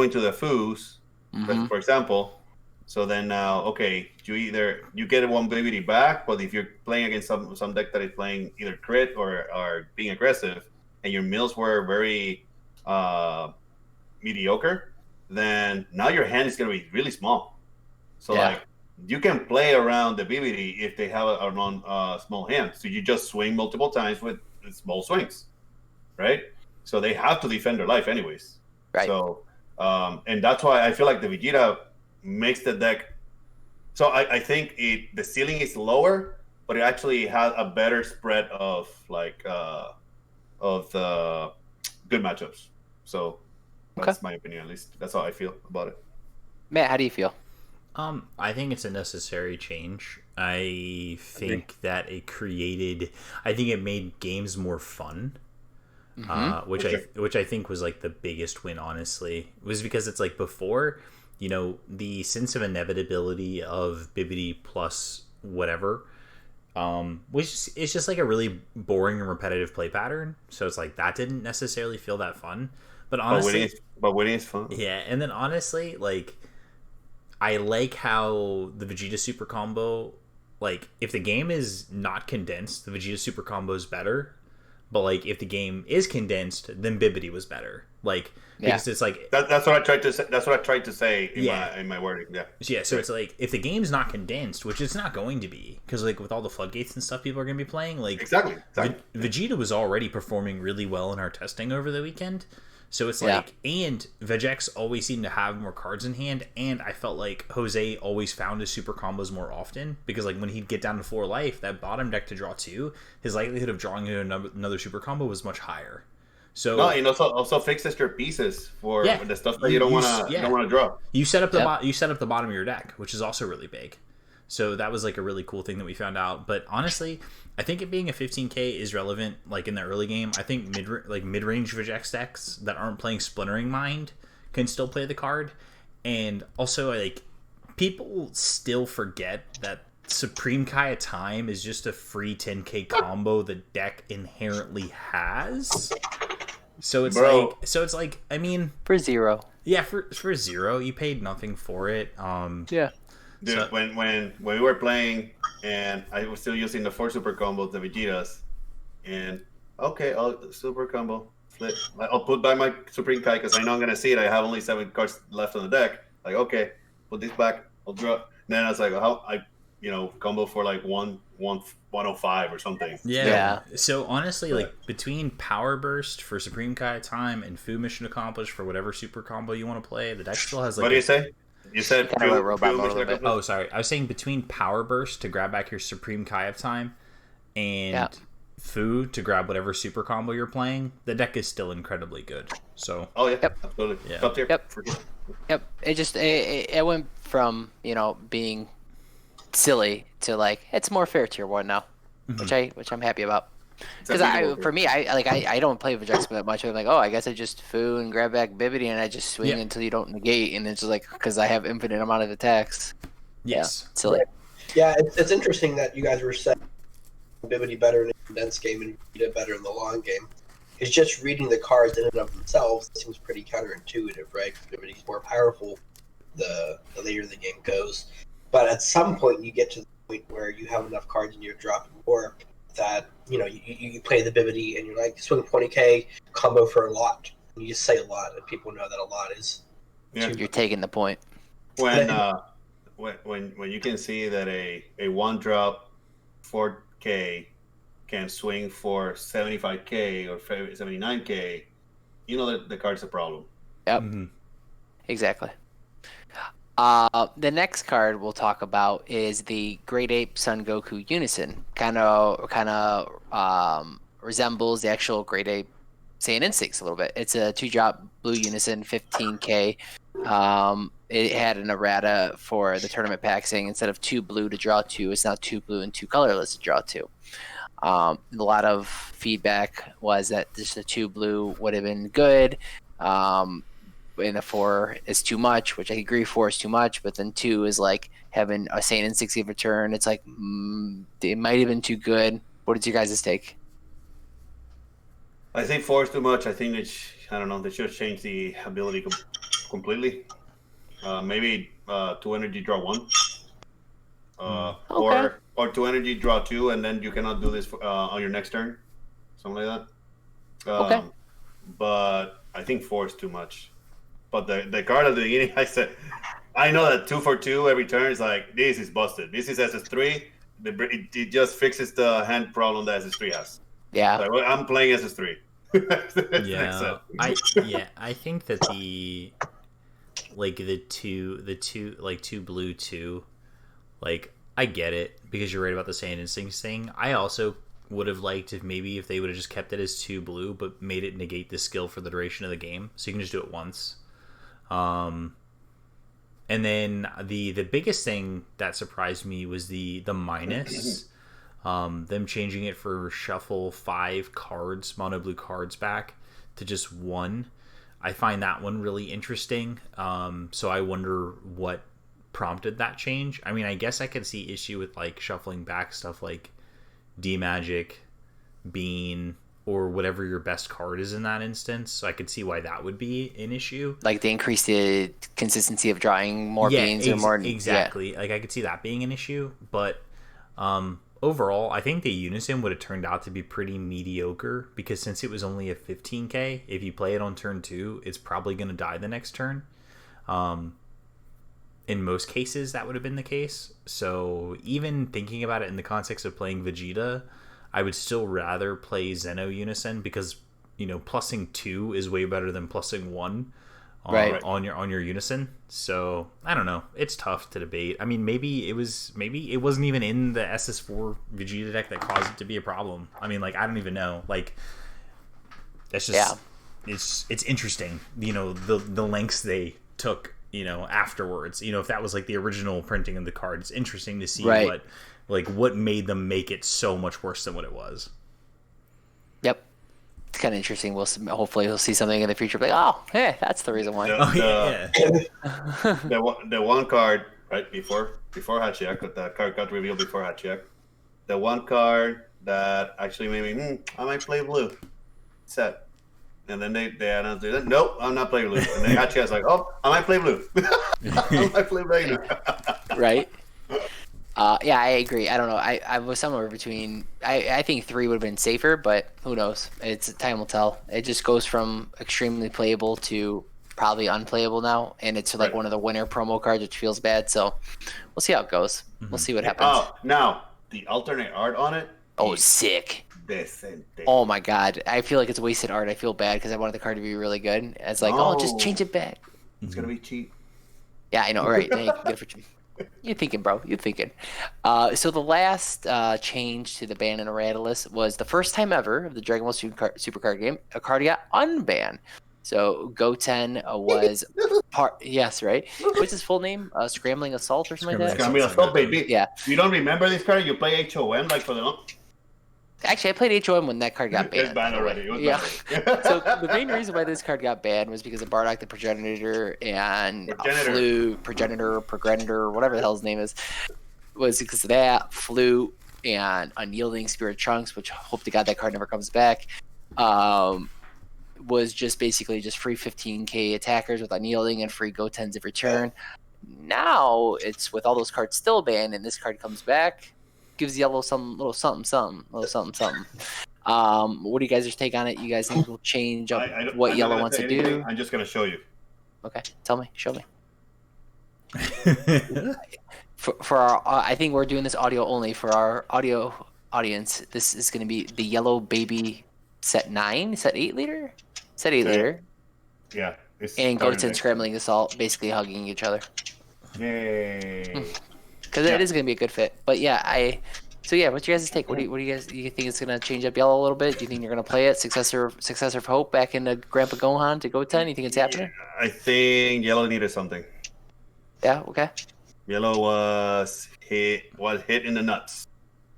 into the foos, for example. So then now, okay, you get 1 BBD back, but if you're playing against some deck that is playing either crit or being aggressive, and your mills were very mediocre, then now your hand is going to be really small. So like, you can play around the BBD if they have a small hand. So you just swing multiple times with small swings, right? So they have to defend their life anyways. Right. So, and that's why I feel like the Vegeta makes the deck. So I think the ceiling is lower, but it actually has a better spread of the good matchups. So that's my opinion, at least. That's how I feel about it. Matt, how do you feel? I think it's a necessary change. I think that I think it made games more fun. Which I think was like the biggest win, honestly, was because it's like before, the sense of inevitability of Bibbidi plus whatever, it's just like a really boring and repetitive play pattern. So it's like that didn't necessarily feel that fun. But honestly, but winning is fun. yeah, and then honestly, like I like how the Vegeta super combo, like if the game is not condensed, the Vegeta super combo is better. But like if the game is condensed, then Bibbidi was better. Like because it's like that's what I tried to say. That's what I tried to say in my wording. Yeah. So it's like if the game's not condensed, which it's not going to be, because like with all the floodgates and stuff people are going to be playing, like exactly. Vegeta was already performing really well in our testing over the weekend. So it's like, and Vegex always seemed to have more cards in hand, and I felt like Jose always found his super combos more often, because like when he'd get down to 4 life, that bottom deck to draw 2, his likelihood of drawing into another super combo was much higher. So no, and also fixes your pieces for the stuff that you don't want to draw. You set up the bottom of your deck, which is also really big. So that was like a really cool thing that we found out. But honestly, I think it being a 15k is relevant. Like in the early game, I think mid-range Vegex decks that aren't playing Splintering Mind can still play the card. And also, like, people still forget that Supreme Kai of Time is just a free 10k combo the deck inherently has. So it's like I mean, for 0. Yeah, for 0, you paid nothing for it. Yeah. Dude, so, when we were playing and I was still using the 4 super combos, the Vegetas, and okay, I'll super combo flip. I'll put back my Supreme Kai because I know I'm gonna see it. I have only 7 cards left on the deck. Like, okay, put this back. I'll draw. And then I was like, combo for like 105 or something. Yeah. So honestly, like between Power Burst for Supreme Kai Time and Fu Mission Accomplished for whatever super combo you want to play, the deck still has like. What do you say? You said robot mode a little bit. Oh, sorry. I was saying between Power Burst to grab back your Supreme Kai of Time and Fu to grab whatever super combo you're playing, the deck is still incredibly good. So. Oh yeah, absolutely. Yeah. Yep. It just it went from being silly to like it's more fair tier 1 now, which I'm happy about. Because for me, I don't play Vegex that much. I'm like, I guess I just Fu and grab back Bibbidi and I just swing until you don't negate, and it's just like because I have infinite amount of attacks. Yes, silly. Yeah, it's interesting that you guys were saying Bibbidi better in the condensed game and Vegeta better in the long game. It's just reading the cards in and of themselves seems pretty counterintuitive, right? Bibbidi's more powerful the later the game goes, but at some point you get to the point where you have enough cards in your drop and warp that you play the Bibbidi and you're like swing 20k combo for a lot. And you just say a lot, and people know that a lot is. Yeah. You're taking the point. When you can see that a 1-drop 4k can swing for 75k or 79k, you know that the card's a problem. Yep. Mm-hmm. Exactly. The next card we'll talk about is the Great Ape Son Goku Unison. Kind of resembles the actual Great Ape Saiyan Instincts a little bit. It's a 2-drop blue Unison, 15k. It had an errata for the tournament pack saying instead of 2 blue to draw 2, it's now 2 blue and 2 colorless to draw 2. A lot of feedback was that just the 2 blue would have been good. And the 4 is too much, which I agree 4 is too much, but then 2 is like having a Saiyan Instincts return. It's like it might have been too good. What is your guys' take? I think 4 is too much. I think they should change the ability completely. Maybe 2 energy draw 1. Or 2 energy draw 2, and then you cannot do this on your next turn. Something like that. Okay. But I think 4 is too much. But the card at the beginning, I know that 2 for 2 every turn is like, this is busted. This is SS3. It just fixes the hand problem that SS3 has. Yeah. So I'm playing SS3. I think that the 2 blue 2, like I get it because you're right about the Saiyan Instincts thing. I also would have liked if they would have just kept it as 2 blue but made it negate the skill for the duration of the game, so you can just do it once. And And then the biggest thing that surprised me was the minus. Them changing it for shuffle 5 cards, mono blue cards back to just 1. I find that one really interesting. So I wonder what prompted that change. I mean, I guess I can see issue with like shuffling back stuff like D-Magic, Bean, or whatever your best card is in that instance. So I could see why that would be an issue. Like they increase the consistency of drawing more beans or more. Exactly. Like I could see that being an issue, but overall, I think the unison would have turned out to be pretty mediocre because since it was only a 15k, if you play it on turn 2, it's probably going to die the next turn. In most cases, that would have been the case. So even thinking about it in the context of playing Vegeta, I would still rather play Zeno Unison because, you know, plussing 2 is way better than plussing 1 on your Unison. So I don't know. It's tough to debate. I mean, maybe it wasn't even in the SS4 Vegeta deck that caused it to be a problem. I mean, like, I don't even know. Like, that's just it's interesting. You know, the lengths they took. You know, afterwards. You know, if that was like the original printing of the card, it's interesting to see what made them make it so much worse than what it was. Yep. It's kind of interesting. Hopefully we'll see something in the future. Like, oh, hey, that's the reason why. The one card right before Hatchiac, with the card got revealed before Hatchiac. The one card that actually made me, I might play blue. Set. And then they announced it. Nope, I'm not playing blue. And then Hatchiac's like, oh, I might play blue. I might play blue. Right. Yeah, I agree. I don't know. I was somewhere between. I think 3 would have been safer, but who knows? Time will tell. It just goes from extremely playable to probably unplayable now, and it's like one of the winter promo cards, which feels bad. So we'll see how it goes. We'll see what happens. Oh, now the alternate art on it. Oh, sick. Decente. Oh my god, I feel like it's wasted art. I feel bad because I wanted the card to be really good. It's like, just change it back. It's gonna be cheap. Yeah, I know, right? Yeah, you can get it for cheap. You're thinking, bro. You're thinking. So the last change to the ban and errata list was the first time ever of the Dragon Ball Supercard game, a card got unbanned. So Goten was part. Yes, right. What's his full name? Scrambling Assault or something like that. Scrambling Assault, baby. Yeah. You don't remember this card? You play HOM like for the long. Actually, I played HOM when that card got banned. It's banned already. So the main reason why this card got banned was because of Bardock the Progenitor and Progenitor, whatever the hell his name is, was because of that, Flu, and Unyielding Spirit Trunks, which hope to God that card never comes back, was just basically just free 15k attackers with Unyielding and free Gotens every turn. Now it's with all those cards still banned, and this card comes back. Gives yellow some little something. What do you guys' take on it? You guys think will change up what yellow wants to do? I'm just gonna show you. Okay, tell me, show me. for our, I think we're doing this audio only for our audio audience. This is going to be the yellow baby set 9, set 8 liter, liter. Yeah. And Goten Scrambling Assault, basically hugging each other. Yay. Because it is going to be a good fit. But yeah, what's your guys' take? What do you guys, do you think it's going to change up yellow a little bit? Do you think you're going to play it? Successor of Hope back into Grandpa Gohan to Goten? You think it's happening? I think yellow needed something. Yeah, okay. Yellow was hit in the nuts.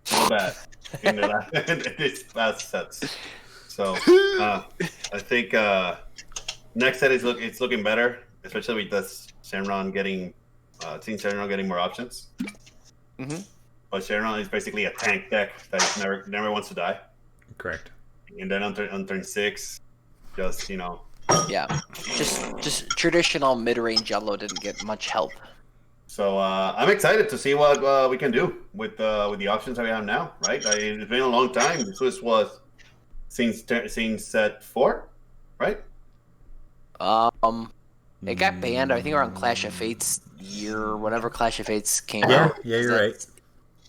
So bad in this last sets. So I think next set it's looking better, especially with this Shenron getting more options. Mm-hmm. But Shenron is basically a tank deck that never wants to die. Correct. And then on turn 6, just Yeah, just traditional mid-range yellow didn't get much help. So I'm excited to see what we can do with the options that we have now. Right? It's been a long time. This was since set 4, right? It got banned. I think around Clash of Fates year, whatever Clash of Fates came Yeah, out. yeah, you're right.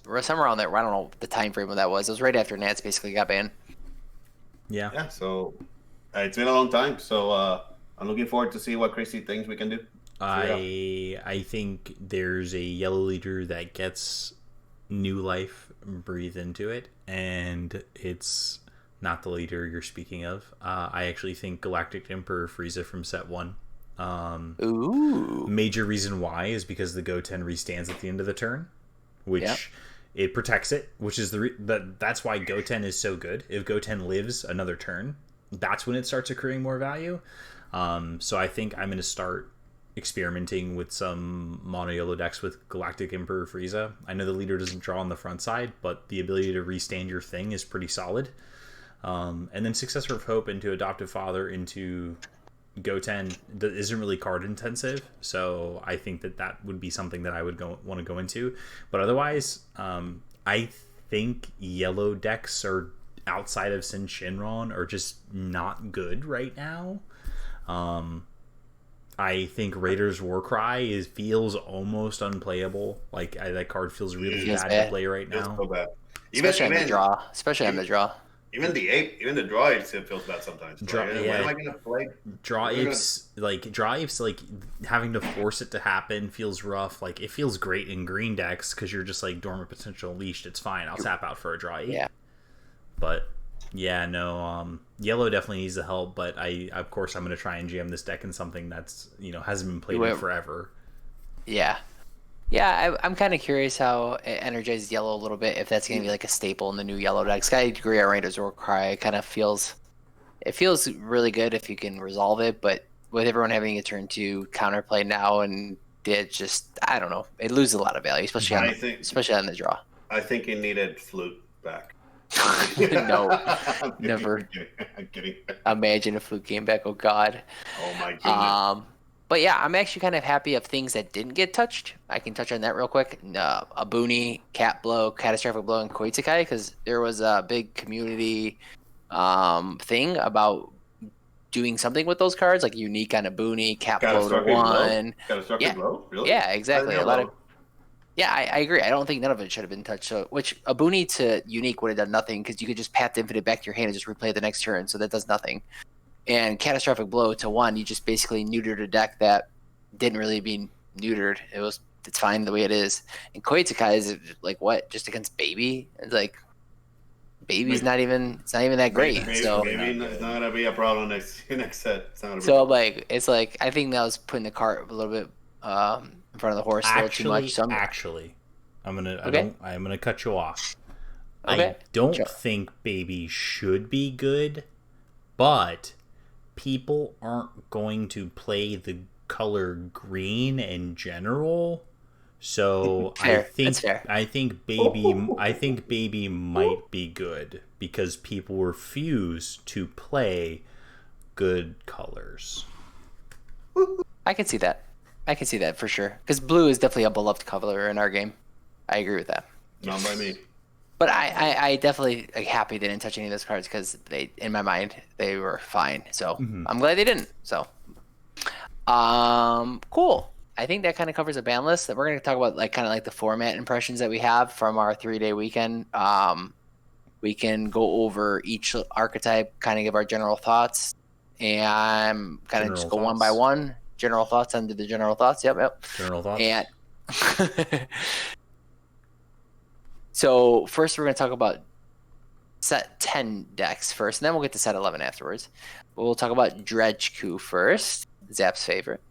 Or somewhere around there. I don't know the time frame of that was. It was right after Nats basically got banned. Yeah. Yeah. So it's been a long time. So I'm looking forward to see what crazy things we can do. I think there's a yellow leader that gets new life breathed into it, and it's not the leader you're speaking of. I actually think Galactic Emperor Frieza from set 1 Ooh. major reason why is because the Goten restands at the end of the turn, which it protects it, which is that's why Goten is so good. If Goten lives another turn, that's when it starts accruing more value. So I think I'm going to start experimenting with some mono yellow decks with Galactic Emperor Frieza. I know the leader doesn't draw on the front side, but the ability to restand your thing is pretty solid. And then Successor of Hope into Adoptive Father into Goten isn't really card intensive, so I think that would be something that I would want to go into. But otherwise, I think yellow decks are outside of Sin Shinron are just not good right now. I think Raiders Warcry feels almost unplayable. Like that card feels really bad to play right now. So bad. Especially on the draw. Especially on the draw. Even the draw apes, it feels bad sometimes. When am I gonna play? Draw apes like having to force it to happen feels rough. Like it feels great in green decks because you're just like dormant potential leashed. It's fine. I'll tap out for a draw ape. Yeah. But yeah, no. Yellow definitely needs the help. But of course I'm gonna try and jam this deck in something that's hasn't been played in forever. Yeah. Yeah, I'm kind of curious how it energizes yellow a little bit, if that's going to be like a staple in the new yellow decks. I agree on Raiders Warcry. It kind of feels really good if you can resolve it, but with everyone having a turn 2 counterplay now, and it just, I don't know, it loses a lot of value, especially on the draw. I think it needed Flute back. No, never. I'm kidding. Imagine if Flute came back, oh god. Oh my goodness. But yeah, I'm actually kind of happy of things that didn't get touched. I can touch on that real quick. Abuni, Cat Blow, Catastrophic Blow, and Koitsukai, because there was a big community thing about doing something with those cards, like unique on Abuni, Cat Blow to 1. Catastrophic Blow? Really? Yeah, exactly. I agree. I don't think none of it should have been touched. So, which Abuni to unique would have done nothing, because you could just pat the Infinite back to your hand and just replay it the next turn, so that does nothing. And Catastrophic Blow to 1, you just basically neutered a deck that didn't really be neutered. It's fine the way it is. And Koitsukai is like what? Just against Baby? It's like Baby's not even that great. Maybe, so maybe it's not gonna be a problem next set. So it's like I think that was putting the cart a little bit in front of the horse a little too much. So I'm gonna cut you off. Okay. I don't think Baby should be good, but people aren't going to play the color green in general, so I think Baby might be good because people refuse to play good colors. I can see that for sure, because blue is definitely a beloved color in our game. I agree with that. Not by me. But I definitely happy they didn't touch any of those cards, because in my mind they were fine. So I'm glad they didn't. So, cool. I think that kind of covers a ban list. That we're going to talk about like the format impressions that we have from our 3-day weekend. We can go over each archetype, kind of give our general thoughts, and kind of just go one by one. General thoughts under the general thoughts. Yep. General thoughts. And so first we're going to talk about set 10 decks first, and then we'll get to set 11 afterwards. We'll talk about Dredge Coup first, Zap's favorite.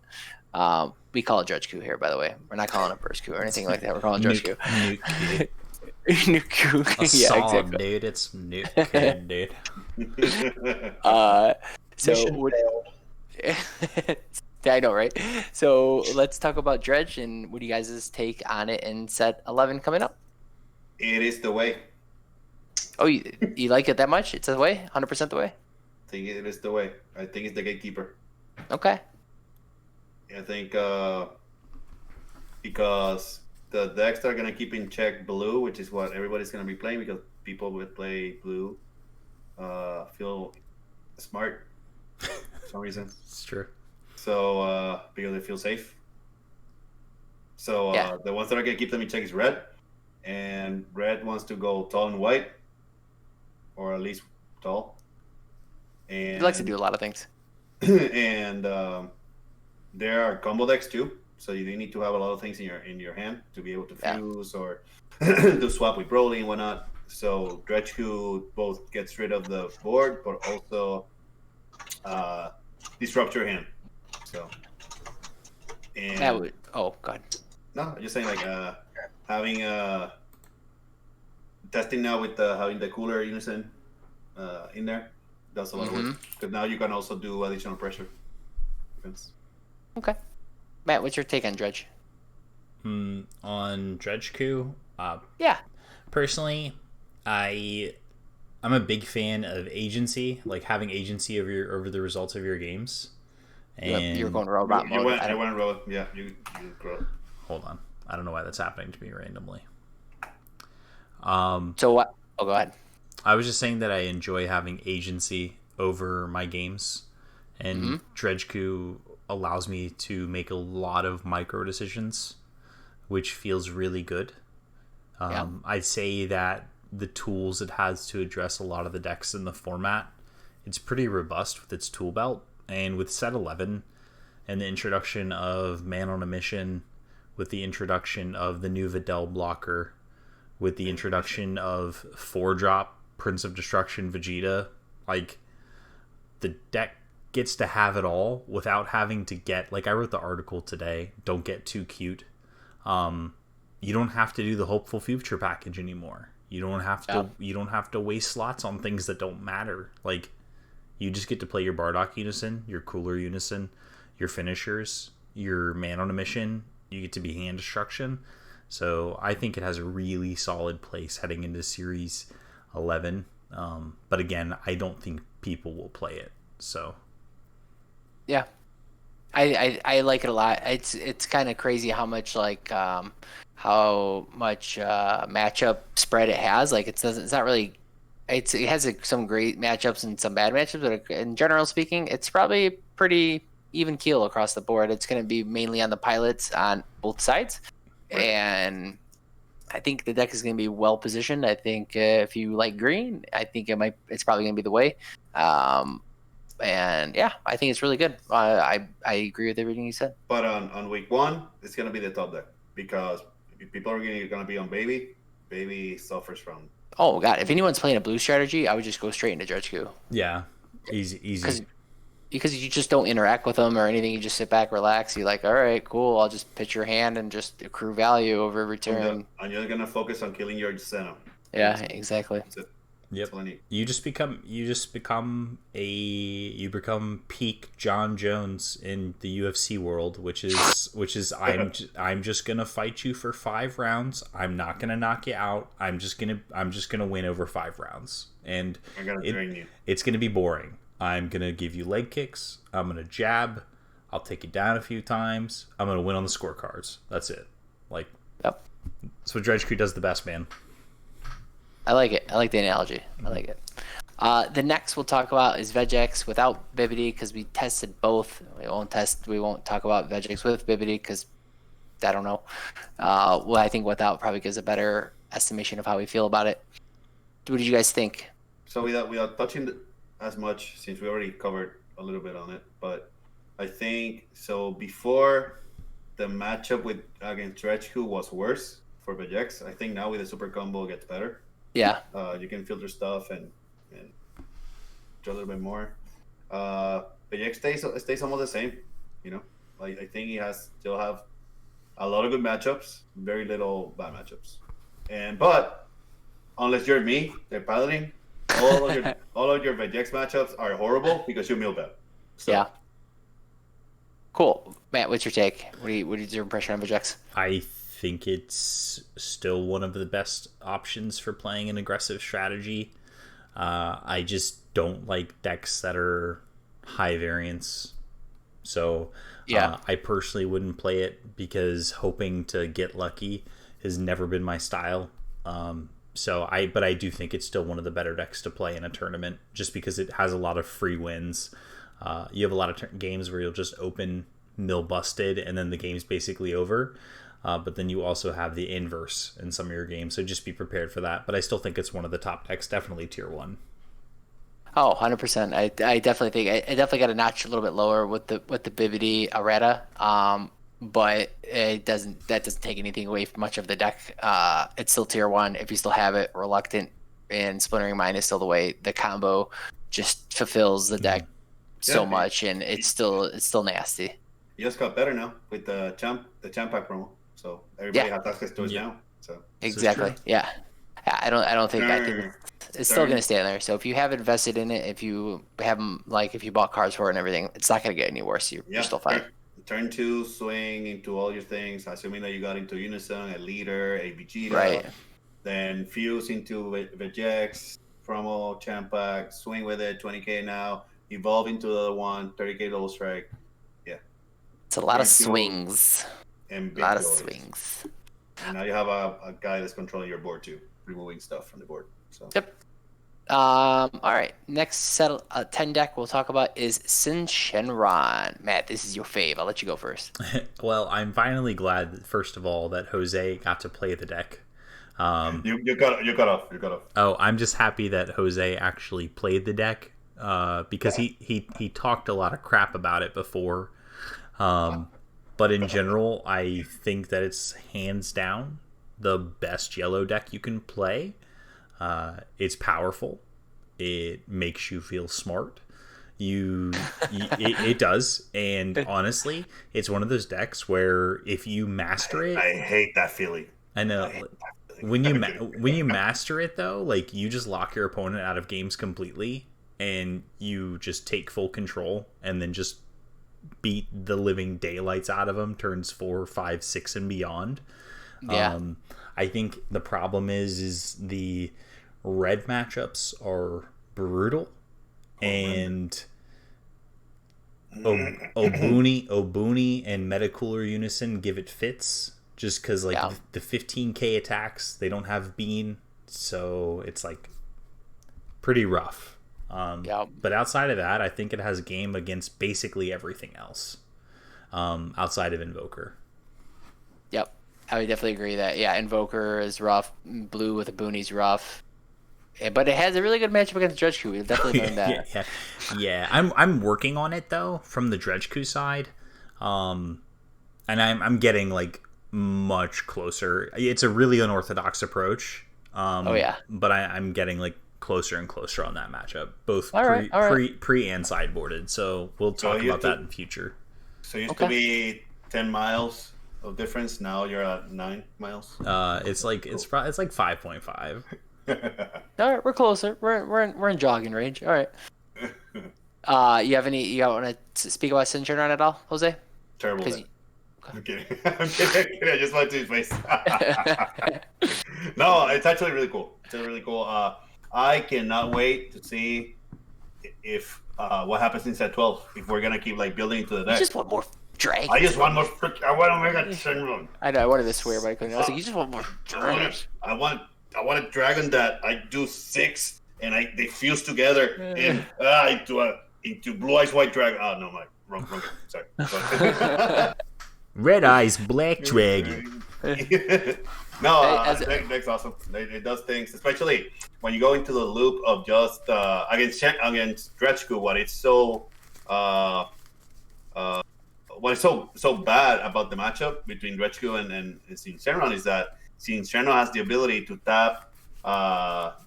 We call it Dredge Coup here, by the way. We're not calling it Burst Coup or anything like that. We're calling it Dredge Coup. Nuke Coup. Yeah, exactly. Dude, it's Nuke, dude. I know, right? So let's talk about Dredge, and what do you guys' take on it in set 11 coming up? It is the way. Oh, you like it that much? It's the way? 100% the way? I think it is the way. I think it's the gatekeeper. Okay. I think because the decks that are going to keep in check blue, which is what everybody's going to be playing, because people would play blue, feel smart for some reason. It's true. So, because they feel safe. So, the ones that are going to keep them in check is red. And red wants to go tall and white, or at least tall. And he likes to do a lot of things. And there are combo decks too, so you need to have a lot of things in your hand to be able to fuse or to swap with Broly and whatnot. So Dredge Coup both gets rid of the board, but also disrupt your hand. So, And That would. Oh, God. no, I'm just saying like having testing now with having the cooler unison in there. That's a lot of work because now you can also do additional pressure defense. Okay. Matt, what's your take on Dredge? On Dredge Coup, Yeah. personally, I'm a big fan of agency, like having agency over the results of your games. And You're going robot mode. You went robot. Yeah, you grow. Hold on, I don't know why that's happening to me randomly. So what? Oh, go ahead. I was just saying that I enjoy having agency over my games, and Dredge Coup allows me to make a lot of micro decisions, which feels really good. I'd say that the tools it has to address a lot of the decks in the format, it's pretty robust with its tool belt, and with set 11 and the introduction of Man on a Mission, with the introduction of the new Videl blocker, with the introduction of 4-drop Prince of Destruction Vegeta, like, the deck gets to have it all without having to get, like I wrote the article today, don't get too cute. You don't have to do the Hopeful Future package anymore. You don't have to waste slots on things that don't matter. Like, you just get to play your Bardock Unison, your Cooler Unison, your finishers, your Man on a Mission. You get to be Hand Destruction. So I think it has a really solid place heading into Series 11. But again, I don't think people will play it. So yeah, I like it a lot. It's kind of crazy how much matchup spread it has. Like it's not really. It has some great matchups and some bad matchups, but in general speaking, it's probably pretty even keel across the board. It's going to be mainly on the pilots on both sides, and I think the deck is going to be well positioned. I think if you like green, I think it's probably going to be the way. And yeah, I think it's really good. I agree with everything you said. But on week 1, it's going to be the top deck because people are going to be on Baby. Baby suffers from. Oh God! If anyone's playing a blue strategy, I would just go straight into Dredge Coup. Yeah, easy. Because you just don't interact with them or anything. You just sit back, relax. You're like, all right, cool. I'll just pitch your hand and just accrue value over every turn. And you're gonna focus on killing your Xeno. Yeah, exactly. That's it. Yep. You become peak John Jones in the UFC world, which is I'm just gonna fight you for 5 rounds. I'm not gonna knock you out. I'm just gonna win over 5 rounds, and I'm gonna drain you. It's gonna be boring. I'm gonna give you leg kicks. I'm gonna jab. I'll take you down a few times. I'm gonna win on the scorecards. That's it. Like, yep. That's what Dredge Crew does the best, man. I like it. I like the analogy. I like it. The next we'll talk about is Vegex without Bibity because we tested both. We won't talk about Vegex with Bibity because I don't know. Well, I think without probably gives a better estimation of how we feel about it. What did you guys think? So without touching as much, since we already covered a little bit on it, but I think so. Before the matchup against Dredge Coup was worse for Vegex. I think now with the super combo it gets better. Yeah. You can filter stuff and do a little bit more. Vegex stays almost the same, you know. Like I think he still have a lot of good matchups, very little bad matchups. But unless you're me, they're piloting. All of your Vegex matchups are horrible because you mill them. So. Yeah. Cool, Matt. What's your take? What is your impression on Vegex? I think it's still one of the best options for playing an aggressive strategy. I just don't like decks that are high variance. So yeah, I personally wouldn't play it because hoping to get lucky has never been my style. But I do think it's still one of the better decks to play in a tournament just because it has a lot of free wins. You have a lot of games where you'll just open mill busted and then the game's basically over. But then you also have the inverse in some of your games, so just be prepared for that. But I still think it's one of the top decks, definitely tier 1. Oh, 100%. I definitely think I definitely got a notch a little bit lower with the Bibity errata. But that doesn't take anything away from much of the deck. It's still tier 1 if you still have it. Reluctant and Splintering Mind is still the way. The combo just fulfills the deck so much, and it's still nasty. just got better now with the champ pack promo. So everybody has access to it now. So exactly. Yeah. I don't think I think it's still going to stay in there. So if you have invested in it, if you have if you bought cards for it and everything, it's not going to get any worse. You're still fine. Turn 2, swing into all your things, assuming that you got into Unison, a leader, a Vegito. Right. Then fuse into Vegex, promo, champ pack, swing with it, 20k now, evolve into the other one, 30k double strike. Yeah. It's a lot of swings. And a lot of swings. And now you have a guy that's controlling your board too, removing stuff from the board. So. Yep. All right. Next set 10 deck we'll talk about is Sin Shenron. Matt, this is your fave. I'll let you go first. Well, I'm finally glad, first of all, that Jose got to play the deck. You got off. Oh, I'm just happy that Jose actually played the deck because he talked a lot of crap about it before. But in general, I think that it's hands down the best yellow deck you can play. It's powerful. It makes you feel smart. It does. And honestly, it's one of those decks where if you master it, I hate that feeling. I know. When you master it though, like you just lock your opponent out of games completely, and you just take full control, and then just beat the living daylights out of them. Turns 4, 5, 6, and beyond. Yeah. I think the problem is the red matchups are brutal, and Obuni and Metacooler Unison give it fits. Just because, the 15k attacks, they don't have Bean, so it's, pretty rough. But outside of that, I think it has game against basically everything else outside of Invoker. Yep. I would definitely agree that, Invoker is rough. Blue with a Booney's rough. But it has a really good matchup against Dredge Coup. We've definitely learned that. Yeah. I'm working on it, though, from the Dredge Coup side. And I'm getting, much closer. It's a really unorthodox approach. But I'm getting closer and closer on that matchup, both pre and sideboarded. So we'll talk about that in future. So it used to be 10 miles of difference. Now you're at 9 miles. It's 5.5. All right, we're closer. We're in jogging range. All right. You want to speak about Sin Shenron at all, Jose? Terrible. I'm kidding. I just wanted to his face. No, it's actually really cool. It's really cool. I cannot wait to see if what happens in set 12. If we're gonna keep building into the deck. You just want more dragons. I just want more. I want to make a Shenron. I know. I wanted to swear, but I couldn't. I was like, you just want more dragons. I want a dragon that I do 6 and they fuse together into blue eyes white dragon. Oh no, my wrong. Sorry. Red Eyes Black Dragon. No, deck's awesome. It does things, especially when you go into the loop of just against Dredge Coup. What it's so bad about the matchup between Dredge Coup and Sin Shenron is that Sin Shenron has the ability to tap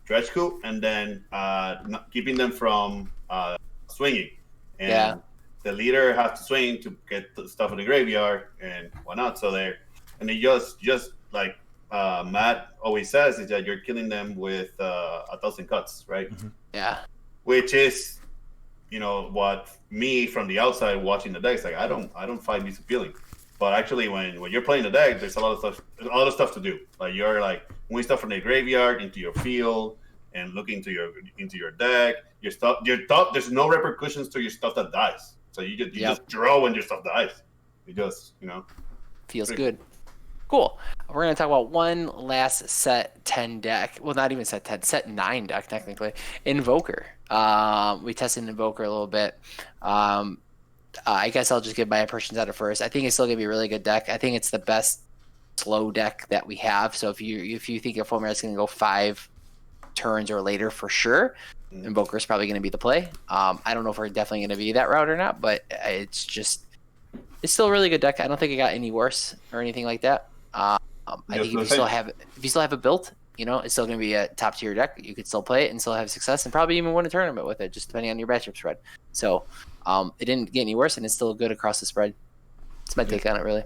Dredge Coup and then keeping them from swinging. And the leader has to swing to get the stuff in the graveyard and whatnot. So they just like Matt always says, is that you're killing them with 1,000 cuts, right? Mm-hmm. Yeah. Which is, what me from the outside watching the deck is I don't find this appealing. But actually, when you're playing the deck, there's a lot of stuff to do. You're moving stuff from the graveyard into your field and looking into your deck. Your stuff. There's no repercussions to your stuff that dies. So you just draw when your stuff dies. You just feels good. Cool. We're gonna talk about one last set 10 deck. Well, not even set 10, set 9 deck technically. Invoker. We tested Invoker a little bit. I guess I'll just give my impressions out of first. I think it's still gonna be a really good deck. I think it's the best slow deck that we have. So if you think your format is gonna go 5 turns or later for sure, Invoker is probably going to be the play. I don't know if we're definitely going to be that route or not, but it's still a really good deck. I don't think it got any worse or anything like that. I think if you still have it built, it's still going to be a top tier deck. You could still play it and still have success and probably even win a tournament with it, just depending on your matchup spread. So it didn't get any worse, and it's still good across the spread. It's my take on it, really.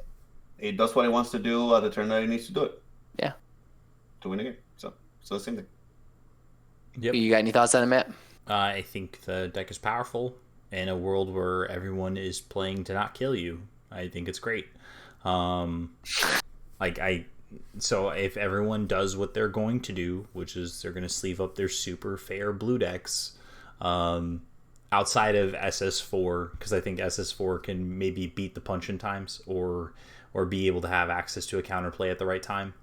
It does what it wants to do at the turn that it needs to do it. Yeah. To win a game. So the same thing. Yep. You got any thoughts on it, Matt? I think the deck is powerful in a world where everyone is playing to not kill you. I think it's great. So if everyone does what they're going to do, which is they're going to sleeve up their super fair blue decks, outside of SS4, because I think SS4 can maybe beat the punch in times or be able to have access to a counterplay at the right time.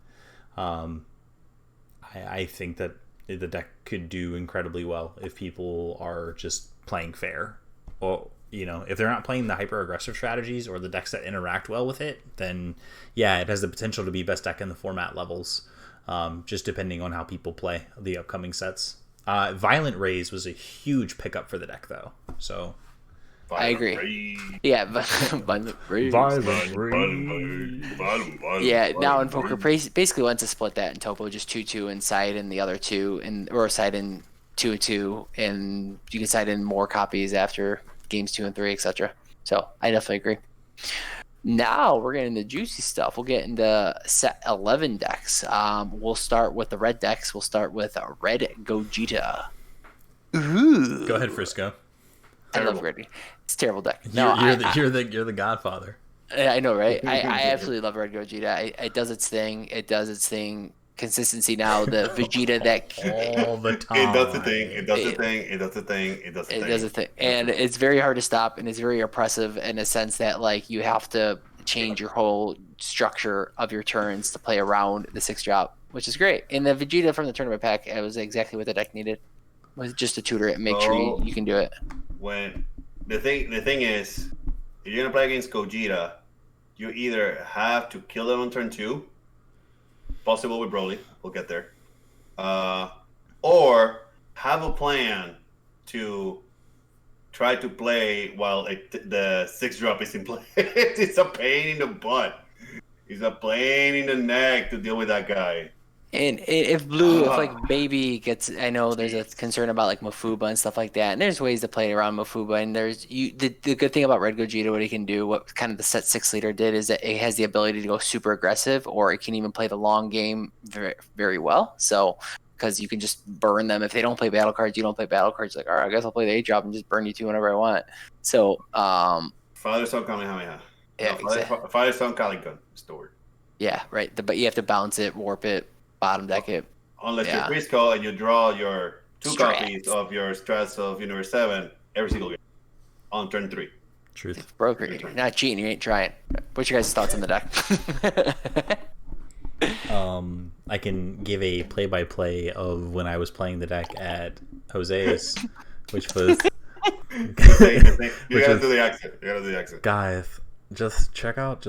I think that the deck could do incredibly well if people are just playing fair. Or, if they're not playing the hyper aggressive strategies or the decks that interact well with it, then yeah, it has the potential to be best deck in the format levels, just depending on how people play the upcoming sets. Violent Rays was a huge pickup for the deck, though. So I agree. Yeah, Violent Rays. Yeah, now in poker, basically wants to split that in topo, just 2-2 inside and the other 2, or side in 2-2, and you can side in more copies after games 2 and 3, etc. So I definitely agree. Now we're getting into juicy stuff. We'll get into set 11 decks. We'll start with the red decks. We'll start with Red Gogeta. Ooh. Go ahead, Frisco. I love Red. It's a terrible deck. You're the godfather. I know, right? I absolutely love Red Gogeta. It does its thing. It does its thing. Consistency now. The Vegeta deck all the time. It does the thing. It does the thing. It does the thing. It does the thing. It does the thing, and it's very hard to stop, and it's very oppressive in a sense that like you have to change your whole structure of your turns to play around the 6-drop, which is great. And the Vegeta from the tournament pack, it was exactly what the deck needed. It was just to tutor it and make sure you can do it. When the thing is, if you're gonna play against Gogeta, you either have to kill them on turn 2, possible with Broly, we'll get there, or have a plan to try to play while the 6-drop is in play. It's a pain in the butt. It's a pain in the neck to deal with that guy. And if like Baby gets, I know there's a concern about like Mafuba and stuff like that, and there's ways to play around Mafuba. And there's the good thing about Red Gogeta, what he can do, what kind of the set 6 leader did, is that it has the ability to go super aggressive, or it can even play the long game very, very well. So because you can just burn them if they don't play battle cards, you don't play battle cards. Like, all right, I guess I'll play the 8-drop and just burn you 2 whenever I want. So Father Son Kamehameha. Yeah, no, exactly. Father Son Calicut stored. Yeah, right. But you have to bounce it, warp it, bottom deck it. Unless you're Prisco and you draw your 2 copies of your Strats of Universe 7 every single game on turn 3. Truth. Broker, you're not cheating, you ain't trying. What's your guys' thoughts on the deck? I can give a play-by-play of when I was playing the deck at Jose's, which was... You gotta do the accent. Guys, just check out,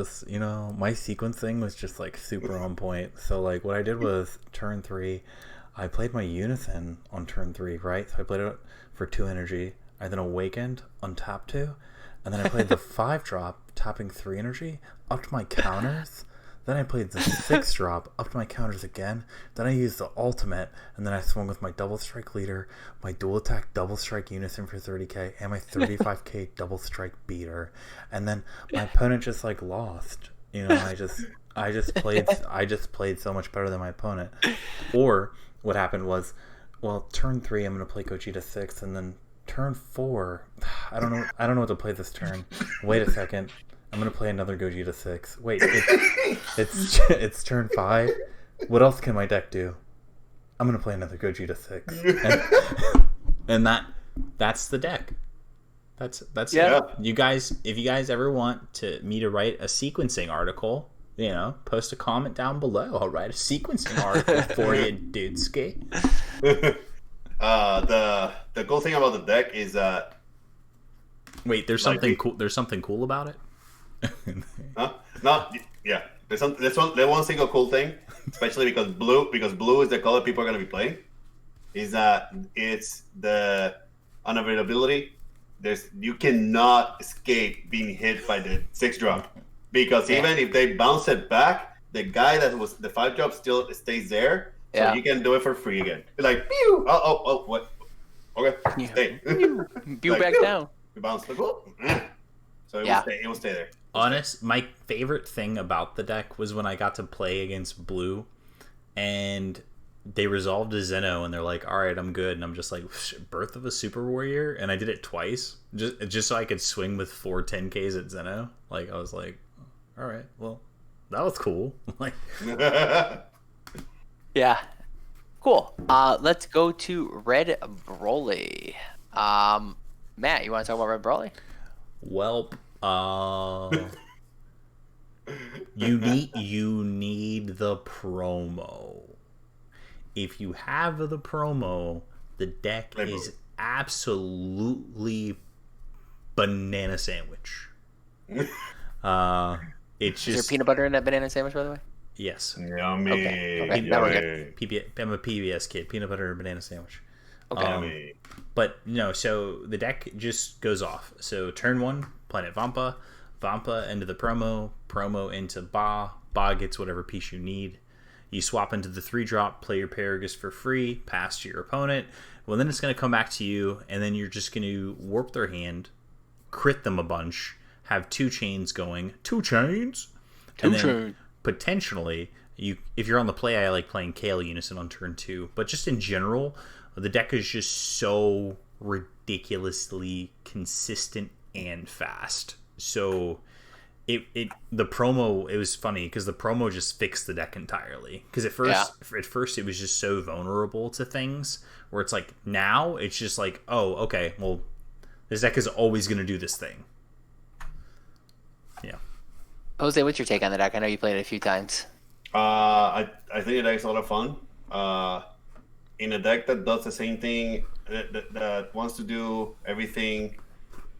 my sequence thing was just like super on point. So like what I did was turn 3, I played my unison on turn 3, right? So I played it for 2 energy. I then awakened on tap 2, and then I played the 5-drop, tapping 3 energy, upped my counters. Then I played the 6-drop, upped my counters again. Then I used the ultimate, and then I swung with my double strike leader, my dual attack double strike unison for 30k, and my 35k double strike beater. And then my opponent just like lost. I just played so much better than my opponent. Or what happened was, turn 3 I'm gonna play Gogeta 6, and then turn 4, I don't know what to play this turn. Wait a second. I'm gonna play another Gogeta 6. Wait, it's turn 5. What else can my deck do? I'm gonna play another Gogeta 6, and that's the deck. That's yeah. It. You guys, if you guys ever want me to write a sequencing article, post a comment down below. I'll write a sequencing article for you, dudeski. The cool thing about the deck is that. Wait, there's something cool. There's something cool about it. Huh? No, yeah. There's one single cool thing, especially because blue is the color people are going to be playing, is that it's the unavailability. You cannot escape being hit by the 6-drop, because even if they bounce it back, the guy that was the 5-drop still stays there, so you can do it for free again. It's like, pew! Oh, what? Okay, stay. Pew back down. You bounce. Like, so it will stay there. My favorite thing about the deck was when I got to play against blue, and they resolved a Zeno, and they're like, "All right, I'm good," and I'm just like, "Birth of a Super Warrior," and I did it twice, just so I could swing with 4 10Ks at Zeno. Like I was like, "All right, well, that was cool." Like, Yeah. Cool. Let's go to Red Broly. Matt, you want to talk about Red Broly? welp, you need the promo. If you have the promo, the deck is absolutely banana sandwich. It's just Is there peanut butter in that banana sandwich, by the way? yes. Yummy. Okay. Now we're good. I'm a PBS kid. Peanut butter and banana sandwich. Yummy. But no, so the deck just goes off. So turn 1, Planet Vampa, Vampa into the promo into Ba. Ba gets whatever piece you need. You swap into the 3-drop, play your Paragus for free, pass to your opponent. Well, then it's going to come back to you, and then you're just going to warp their hand, crit them a bunch, have 2 chains going. 2 chains? And then potentially, if you're on the play, I like playing Kale Unison on turn 2. But just in general, the deck is just so ridiculously consistent and fast. So the promo, it was funny because the promo just fixed the deck entirely. Because at first it was just so vulnerable to things where it's like, now it's just like, oh, okay, well, this deck is always going to do this thing. Yeah. Jose, what's your take on the deck? I know you played it a few times. I think the deck's a lot of fun. In a deck that does the same thing, that wants to do everything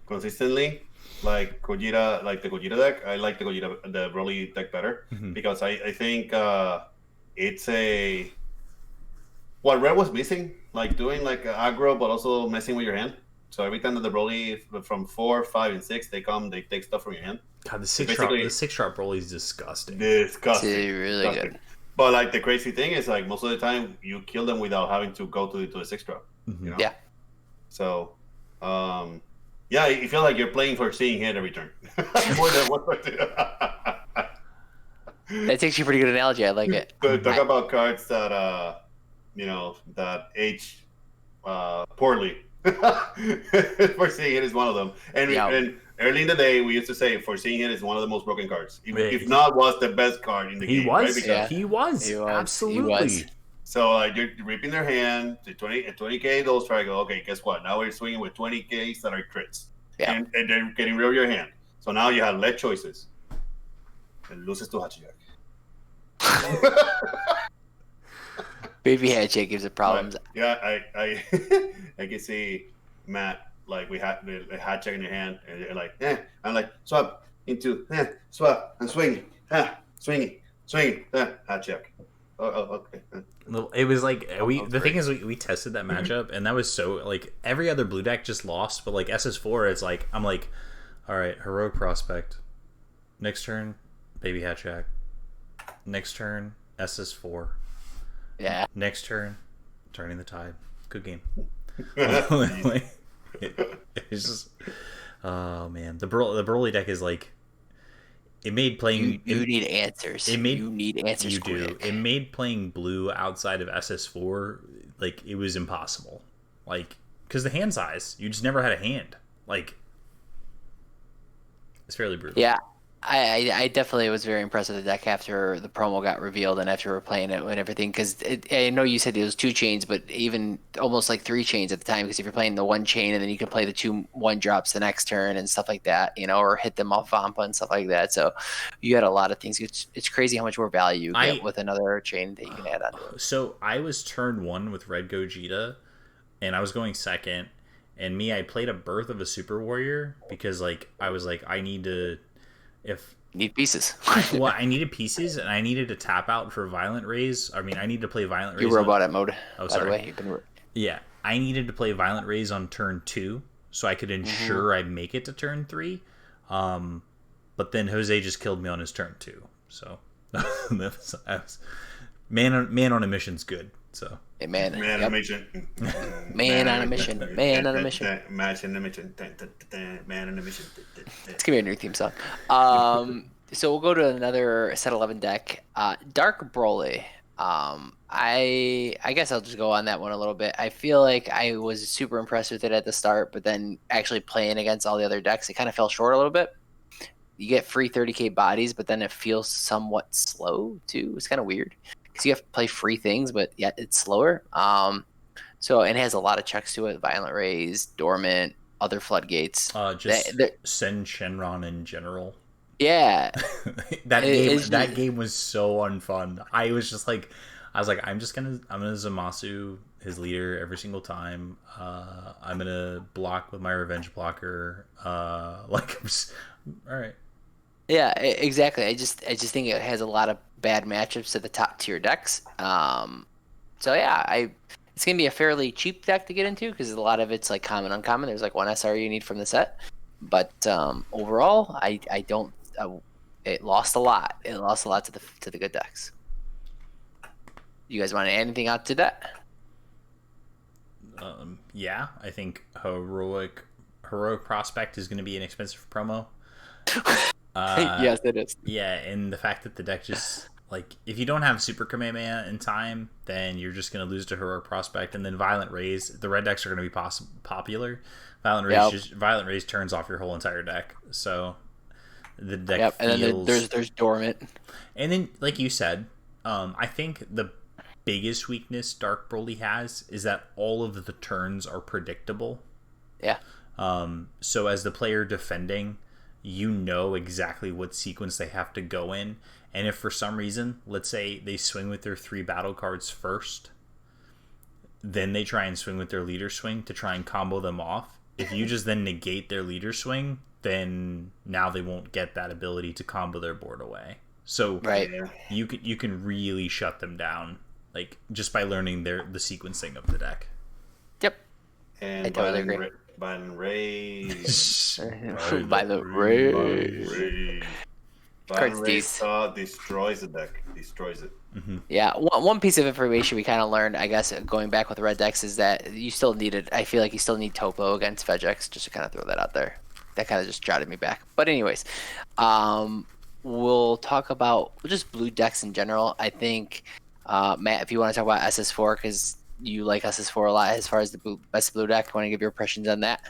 consistently, like Gogeta, like the Gogeta deck. I like the Broly deck better because I think it's what Red was missing, like doing like aggro, but also messing with your hand. So every time that the Broly from 4, 5, and 6 they come, they take stuff from your hand. God, the 6-drop Broly is disgusting. Disgusting. It's really good. But like the crazy thing is, like most of the time you kill them without having to go to the 6-drop. You know? Yeah. So, yeah, you feel like you're playing for seeing hit every turn. More than what. That's actually a pretty good analogy. I like it. Talk about cards that that age poorly. Foreseeing Hit is one of them, and early in the day we used to say Foreseeing Hit is one of the most broken cards, if not was the best card in the game. He was absolutely. So you're ripping their hand to 20k. Those try to go. Okay, guess what? Now we're swinging with 20ks that are crits, and they're getting rid of your hand. So now you have less choices, and loses to Hatchiac. Baby Hatchiac gives it problems. Yeah, I can see Matt, like we had the Hatchiac in your hand, and you're like, I'm like, swap into, swap, and swinging, swinging, Hatchiac. Oh, okay. It was like the thing is we tested that matchup, and that was so like every other blue deck just lost, but like SS4, it's like I'm like, all right, Heroic Prospect, next turn, Baby Hatchiac, next turn, SS4. Yeah. Next turn, Turning the Tide. Good game. It's just, oh man, the Broly deck is like, it made playing. You need answers. You need answers. You do. Quick. It made playing blue outside of SS4 like it was impossible. Like because the hand size, you just never had a hand. Like it's fairly brutal. Yeah. I definitely was very impressed with the deck after the promo got revealed and after we were playing it and everything, because I know you said it was 2 chains, but even almost like 3 chains at the time, because if you're playing the 1 chain and then you can play the 2 1-drops the next turn and stuff like that, or hit them off Vampa and stuff like that. So you had a lot of things. It's crazy how much more value you get with another chain that you can add on to it. So I was turn 1 with Red Gogeta, and I was going second, and I played a Birth of a Super Warrior because like I was like I need to. Need pieces. Well, I needed pieces, and I needed to tap out for Violent Raise. I mean, I need to play Violent Raise. You robot at mode. Oh, sorry. By the way. Yeah, I needed to play Violent Raise on turn 2, so I could ensure I make it to turn 3. But then Jose just killed me on his turn 2. So, I was, man on a mission's good. So Man on a mission. Man on a mission. Man on a mission. Match in the mission. Man on a mission. It's gonna be a new theme song. So we'll go to another set 11 deck. Dark Broly. I guess I'll just go on that one a little bit. I feel like I was super impressed with it at the start, but then actually playing against all the other decks, it kind of fell short a little bit. You get free 30k bodies, but then it feels somewhat slow too. It's kind of weird because you have to play free things, but yet it's slower. So and it has a lot of checks to it: Violent Rays, Dormant, other floodgates. Send Shenron in general. Yeah, that game was so unfun. I was like, I'm gonna Zamasu his leader every single time. I'm gonna block with my revenge blocker. All right. Yeah, exactly. I just think it has a lot of bad matchups to the top tier decks. So yeah, it's gonna be a fairly cheap deck to get into because a lot of it's like common, uncommon. There's like one SR you need from the set, but overall, I don't. It lost a lot. It lost a lot to the good decks. You guys want to add anything out to that? Yeah, I think heroic prospect is going to be an expensive promo. Yes, it is. Yeah, and the fact that the deck just like if you don't have Super Kamehameha in time, then you're just going to lose to heroic prospect, and then Violent Rays. The red decks are going to be popular. Violent Rays turns off your whole entire deck. So the deck and feels... then there's Dormant. And then, like you said, I think the biggest weakness Dark Broly has is that all of the turns are predictable. Yeah. So as the player defending, you know exactly what sequence they have to go in. And if for some reason, let's say they swing with their 3 battle cards first, then they try and swing with their leader swing to try and combo them off. If you just then negate their leader swing, then now they won't get that ability to combo their board away. So right. you can really shut them down, like just by learning the sequencing of the deck. Yep. And I totally agree. Violent Rays. Violent Rays. Violent Rays destroys the deck. Destroys it. Mm-hmm. Yeah, one piece of information we kind of learned, I guess, going back with red decks is that you still needed. I feel like you still need Topo against Vegex, just to kind of throw that out there. That kind of just jotted me back. But anyways, we'll talk about just blue decks in general. I think, Matt, if you want to talk about SS4, because you like SS4 a lot as far as the best blue deck, want to give your impressions on that?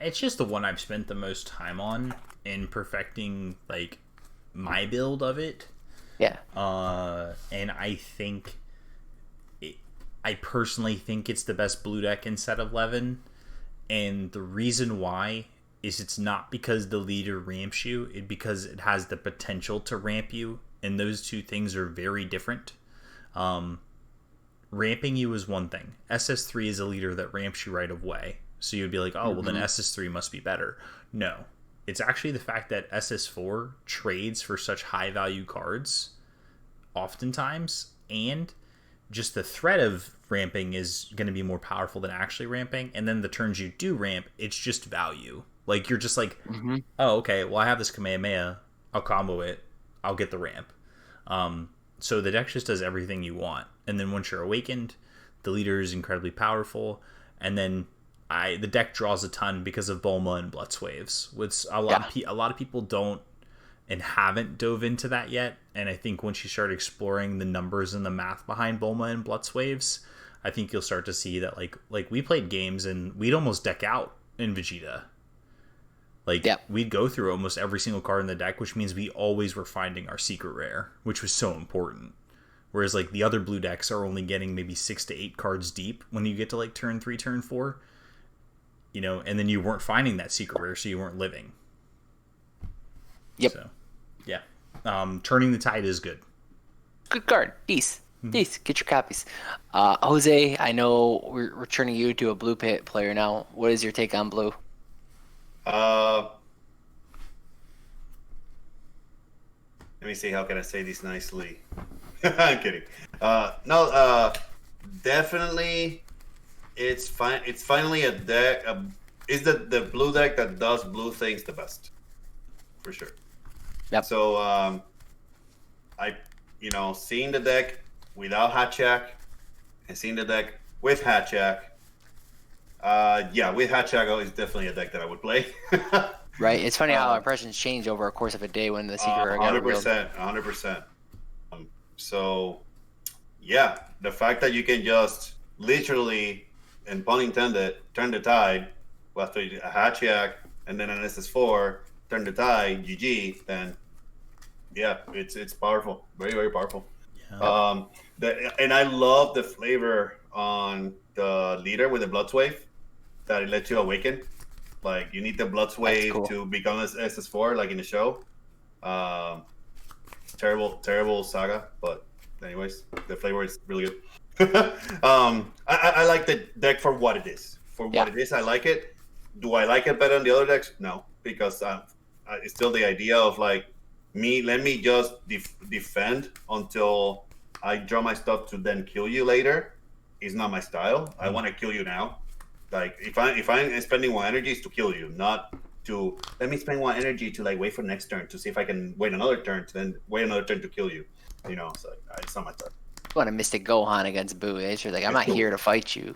It's just the one I've spent the most time on in perfecting like my build of it. Yeah. And I think I personally think it's the best blue deck in set 11, and the reason why is it's not because the leader ramps you, it's because it has the potential to ramp you, and those two things are very different. Ramping you is one thing. SS3 is a leader that ramps you right away, so you'd be like, oh, well then SS3 must be better. No. It's actually the fact that SS4 trades for such high value cards oftentimes, and just the threat of ramping is going to be more powerful than actually ramping, and then the turns you do ramp, it's just value. Like, you're just like, oh, okay, well, I have this Kamehameha, I'll combo it, I'll get the ramp. So the deck just does everything you want, and then once you're awakened, the leader is incredibly powerful, and then the deck draws a ton because of Bulma and Blitz Waves, which a lot of people don't and haven't dove into that yet. And I think once you start exploring the numbers and the math behind Bulma and Blitz Waves, I think you'll start to see that like we played games and we'd almost deck out in Vegeta. We'd go through almost every single card in the deck, which means we always were finding our secret rare, which was so important. Whereas like the other blue decks are only getting maybe 6 to 8 cards deep when you get to like turn 3, turn 4. You know, and then you weren't finding that secret rare, so you weren't living. Yep. So, yeah. Turning the Tide is good. Good card. Peace. Get your copies. Jose, I know we're turning you to a blue player now. What is your take on blue? Let me see. How can I say this nicely? I'm kidding. Definitely. It's fine. It's finally a deck. Is the blue deck that does blue things the best, for sure. Yep. So, seeing the deck without Hatchiac and seeing the deck with Hatchiac, with Hatchiac is definitely a deck that I would play. Right. It's funny how impressions change over a course of a day when the secret got revealed. 100%. So, yeah, the fact that you can just literally, and pun intended, turn the tide after a Hatchiac and then an SS4, turn the tide, GG, then yeah, it's powerful, very very powerful. Yeah. And I love the flavor on the leader with the Blood Wave that it lets you awaken. Like you need the Blood Wave to become an SS4, like in the show. Terrible saga, but anyways, the flavor is really good. I like the deck for what it is. For what it is, I like it. Do I like it better than the other decks? No, because it's still the idea of like let me just defend until I draw my stuff to then kill you later. Is not my style. I want to kill you now. Like if I'm spending one energy, is to kill you, not to let me spend one energy to like wait for next turn to see if I can wait another turn to then wait another turn to kill you. You know, so it's not my turn. You want to Mystic Gohan against Boo? It's like I'm not here to fight you.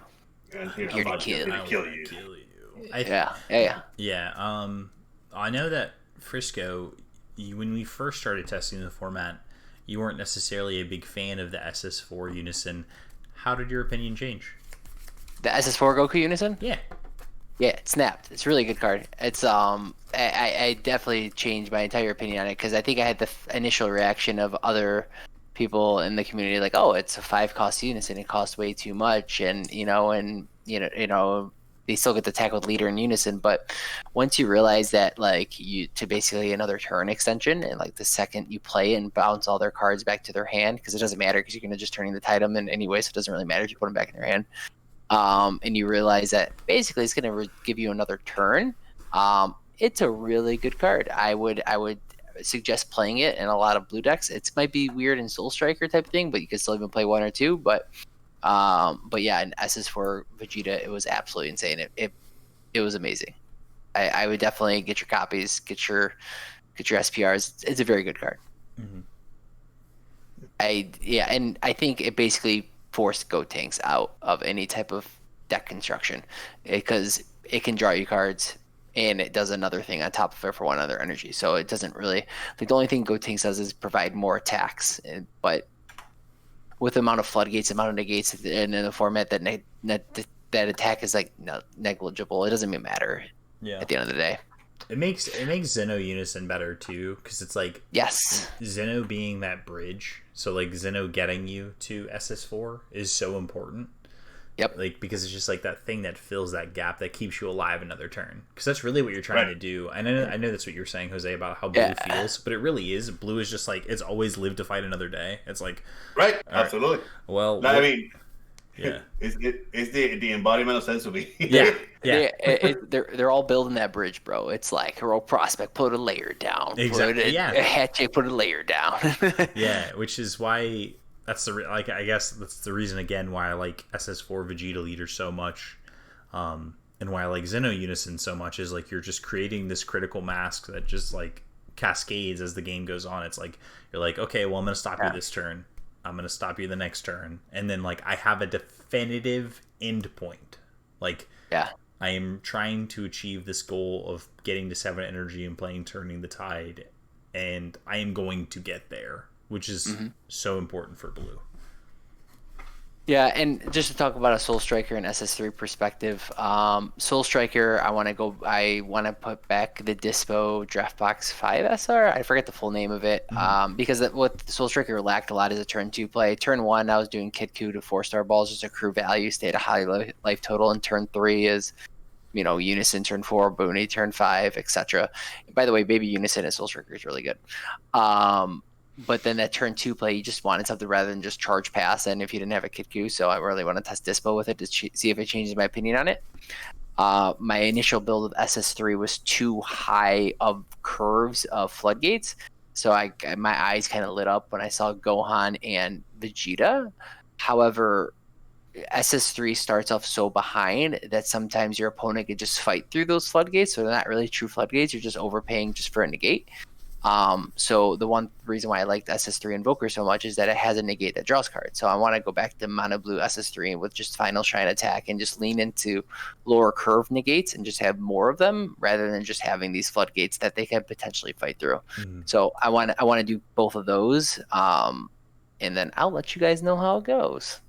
I'm here to kill you. Yeah. I know that Frisco, when we first started testing the format, you weren't necessarily a big fan of the SS4 Unison. How did your opinion change? The SS4 Goku Unison? Yeah, it snapped. It's a really good card. It's I definitely changed my entire opinion on it because I think I had the initial reaction of other people in the community like, oh, it's a 5-cost Unison. It costs way too much, and they still get to attack with leader and Unison. But once you realize that like you to basically another turn extension, and like the second you play and bounce all their cards back to their hand, because it doesn't matter because you're gonna just turning the tide them in anyway, so it doesn't really matter if you put them back in your hand. And you realize that basically it's going to give you another turn. It's a really good card. I would suggest playing it in a lot of blue decks. It might be weird in Soul Striker type thing, but you can still even play one or two. But yeah, in SS4 Vegeta, it was absolutely insane. It was amazing. I would definitely get your copies, get your SPRs. It's a very good card. Mm-hmm. And I think it basically forced Gotenks out of any type of deck construction because it can draw you cards and it does another thing on top of it for one other energy. So it doesn't really the only thing Gotenks does is provide more attacks, but with the amount of floodgates, the amount of negates, and in the format that attack is like negligible. It doesn't even matter. Yeah. At the end of the day. It makes Xeno Unison better too, because it's like Xeno being that bridge. So like Xeno getting you to SS4 is so important. Yep. Like because it's just like that thing that fills that gap that keeps you alive another turn. Because that's really what you're trying to do. And I know that's what you're saying, Jose, about how blue feels, but it really is. Blue is just like it's always lived to fight another day. It's like absolutely. Well, I mean. Yeah, it's the embodiment of sensory. Yeah. They're all building that bridge, bro. It's like Heroic Prospect put a layer down. Exactly. Hatchiac put a layer down. Yeah, which is why that's I guess that's the reason again why I like SS4 Vegeta Leader so much, and why I like Xeno Unison so much is like you're just creating this critical mask that just like cascades as the game goes on. It's like you're like, okay, well I'm gonna stop you this turn. I'm going to stop you the next turn. And then, like, I have a definitive end point. Like, I am trying to achieve this goal of getting to 7 energy and playing Turning the Tide. And I am going to get there, which is so important for blue. Yeah, and just to talk about a Soul Striker and SS3 perspective, Soul Striker, I want to put back the Dispo Draftbox 5 SR. I forget the full name of it, because what Soul Striker lacked a lot is a turn 2 play. Turn 1, I was doing Kid Coup to 4-star balls, just accrue value, stay at a high life total, and turn 3 is, Unison, turn 4, Booney, turn 5, etc. By the way, Baby Unison and Soul Striker is really good. But then that turn 2 play, you just wanted something rather than just charge pass. And if you didn't have a Kid Coup, so I really want to test Dispo with it to see if it changes my opinion on it. My initial build of SS3 was too high of curves of floodgates. So my eyes kind of lit up when I saw Gohan and Vegeta. However, SS3 starts off so behind that sometimes your opponent could just fight through those floodgates. So they're not really true floodgates. You're just overpaying just for a negate. So the one reason why I liked SS3 Invoker so much is that it has a negate that draws cards. So I want to go back to mono blue SS3 with just final shine attack and just lean into lower curve negates and just have more of them rather than just having these floodgates that they can potentially fight through. So I want to do both of those, and then I'll let you guys know how it goes.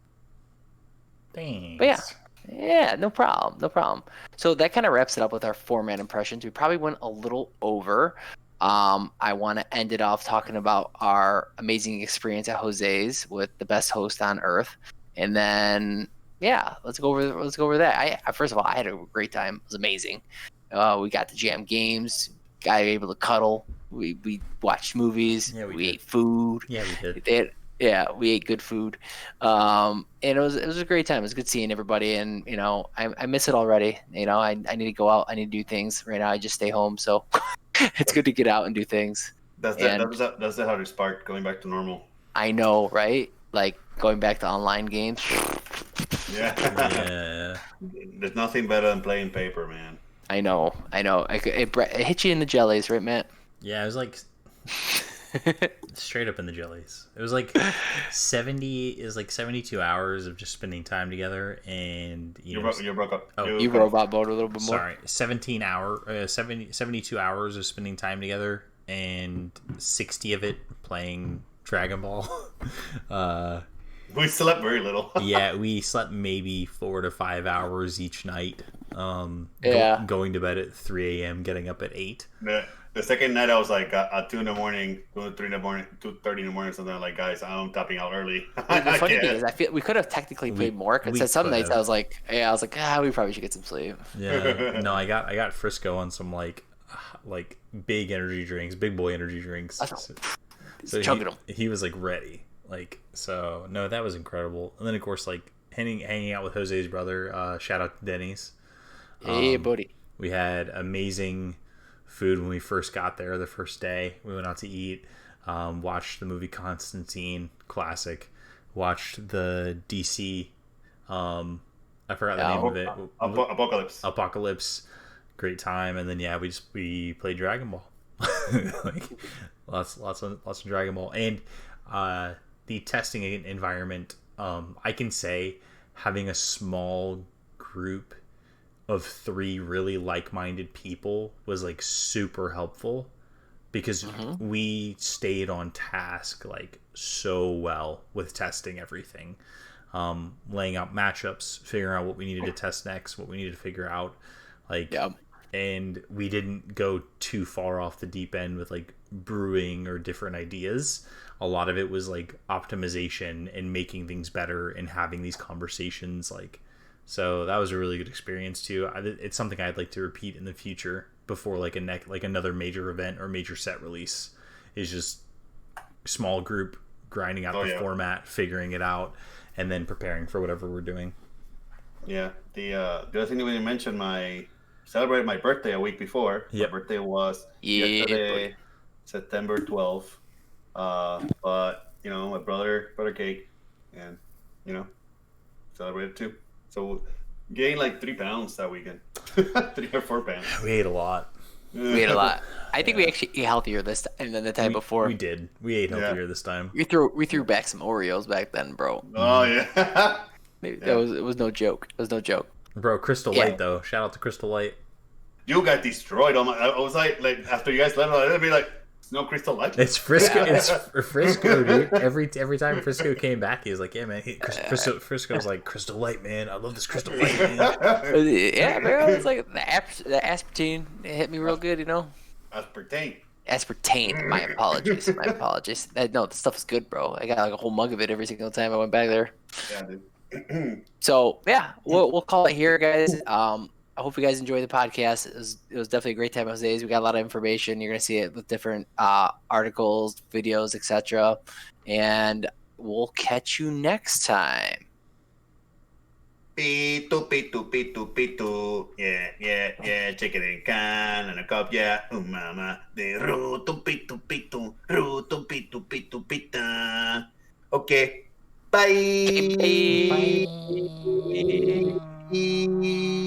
Thanks. But yeah, no problem. So that kind of wraps it up with our format impressions. We probably went a little over. I want to end it off talking about our amazing experience at Jose's with the best host on earth, and then let's go over that. First of all, I had a great time. It was amazing. We got to jam games, got able to cuddle. We watched movies. Yeah, we ate food. Yeah, we did. We ate good food. And it was a great time. It was good seeing everybody, and I miss it already. I need to go out. I need to do things. Right now I just stay home, so it's good to get out and do things. That's the hardest part, going back to normal. I know, right? Like going back to online games. Yeah. There's nothing better than playing paper, man. I know. It hit you in the jellies, right, Matt? Yeah, it was like straight up in the jellies. It was like 72 hours of just spending time together, and you broke up. Oh, you robot mode a little bit more. Sorry, 72 hours of spending time together, and 60 of it playing Dragon Ball. We slept very little. Yeah, we slept maybe 4 to 5 hours each night. Going to bed at 3 a.m., getting up at 8. The second night, I was like at 2 in the morning, 3 in the morning, 2:30 in the morning, something like, guys, I'm tapping out early. The funny thing is, I feel we could have technically played more. Because some nights I was like, we probably should get some sleep. Yeah, no, I got Frisco on some like big energy drinks, big boy energy drinks. So he was like ready, so no, that was incredible. And then of course hanging out with Jose's brother. Shout out to Denny's. Hey, buddy. We had amazing food when we first got there. The first day we went out to eat, watched the movie Constantine, classic, watched the DC I forgot the name of it, Apocalypse, great time. And then we played Dragon Ball. lots of Dragon Ball. And the testing environment, I can say having a small group of 3 really like-minded people was super helpful, because we stayed on task so well with testing everything, laying out matchups, figuring out what we needed to test next, what we needed to figure out, and we didn't go too far off the deep end with brewing or different ideas. A lot of it was optimization and making things better and having these conversations. So that was a really good experience too. It's something I'd like to repeat in the future before another major event or major set release, is just small group grinding out the format, figuring it out, and then preparing for whatever we're doing. Yeah. The other thing that we didn't mention, celebrated my birthday a week before. Yep. My birthday was yesterday, September 12th. But my brother cake, and celebrated too. So gained 3 pounds that weekend. 3 or 4 pounds. We ate a lot. I think we actually ate healthier this time than the time before. We did. We ate healthier this time. We threw back some Oreos back then, bro. Oh yeah. It was no joke. It was no joke. Bro, Crystal Light though. Shout out to Crystal Light. You got destroyed. I was like after you guys left, I'd be like, no Crystal Light. It's Frisco. It's Frisco, dude. Every time Frisco came back, he was like, "Yeah, man." Frisco was like, "Crystal Light, man. I love this Crystal Light, man." Yeah, bro. It's like the aspartame. It hit me real good, Aspartame. My apologies. No, the stuff is good, bro. I got a whole mug of it every single time I went back there. Yeah, dude. So yeah, we'll call it here, guys. I hope you guys enjoyed the podcast. It was definitely a great time, Jose's. We got a lot of information. You're gonna see it with different articles, videos, etc. And we'll catch you next time. Pitu, pitu, pitu, pitu. Yeah. Chicken and can and a cup, yeah. Mama. De rutu, pitu, pitu. Rutu, pitu, pitu, pita. Okay. Bye. Bye.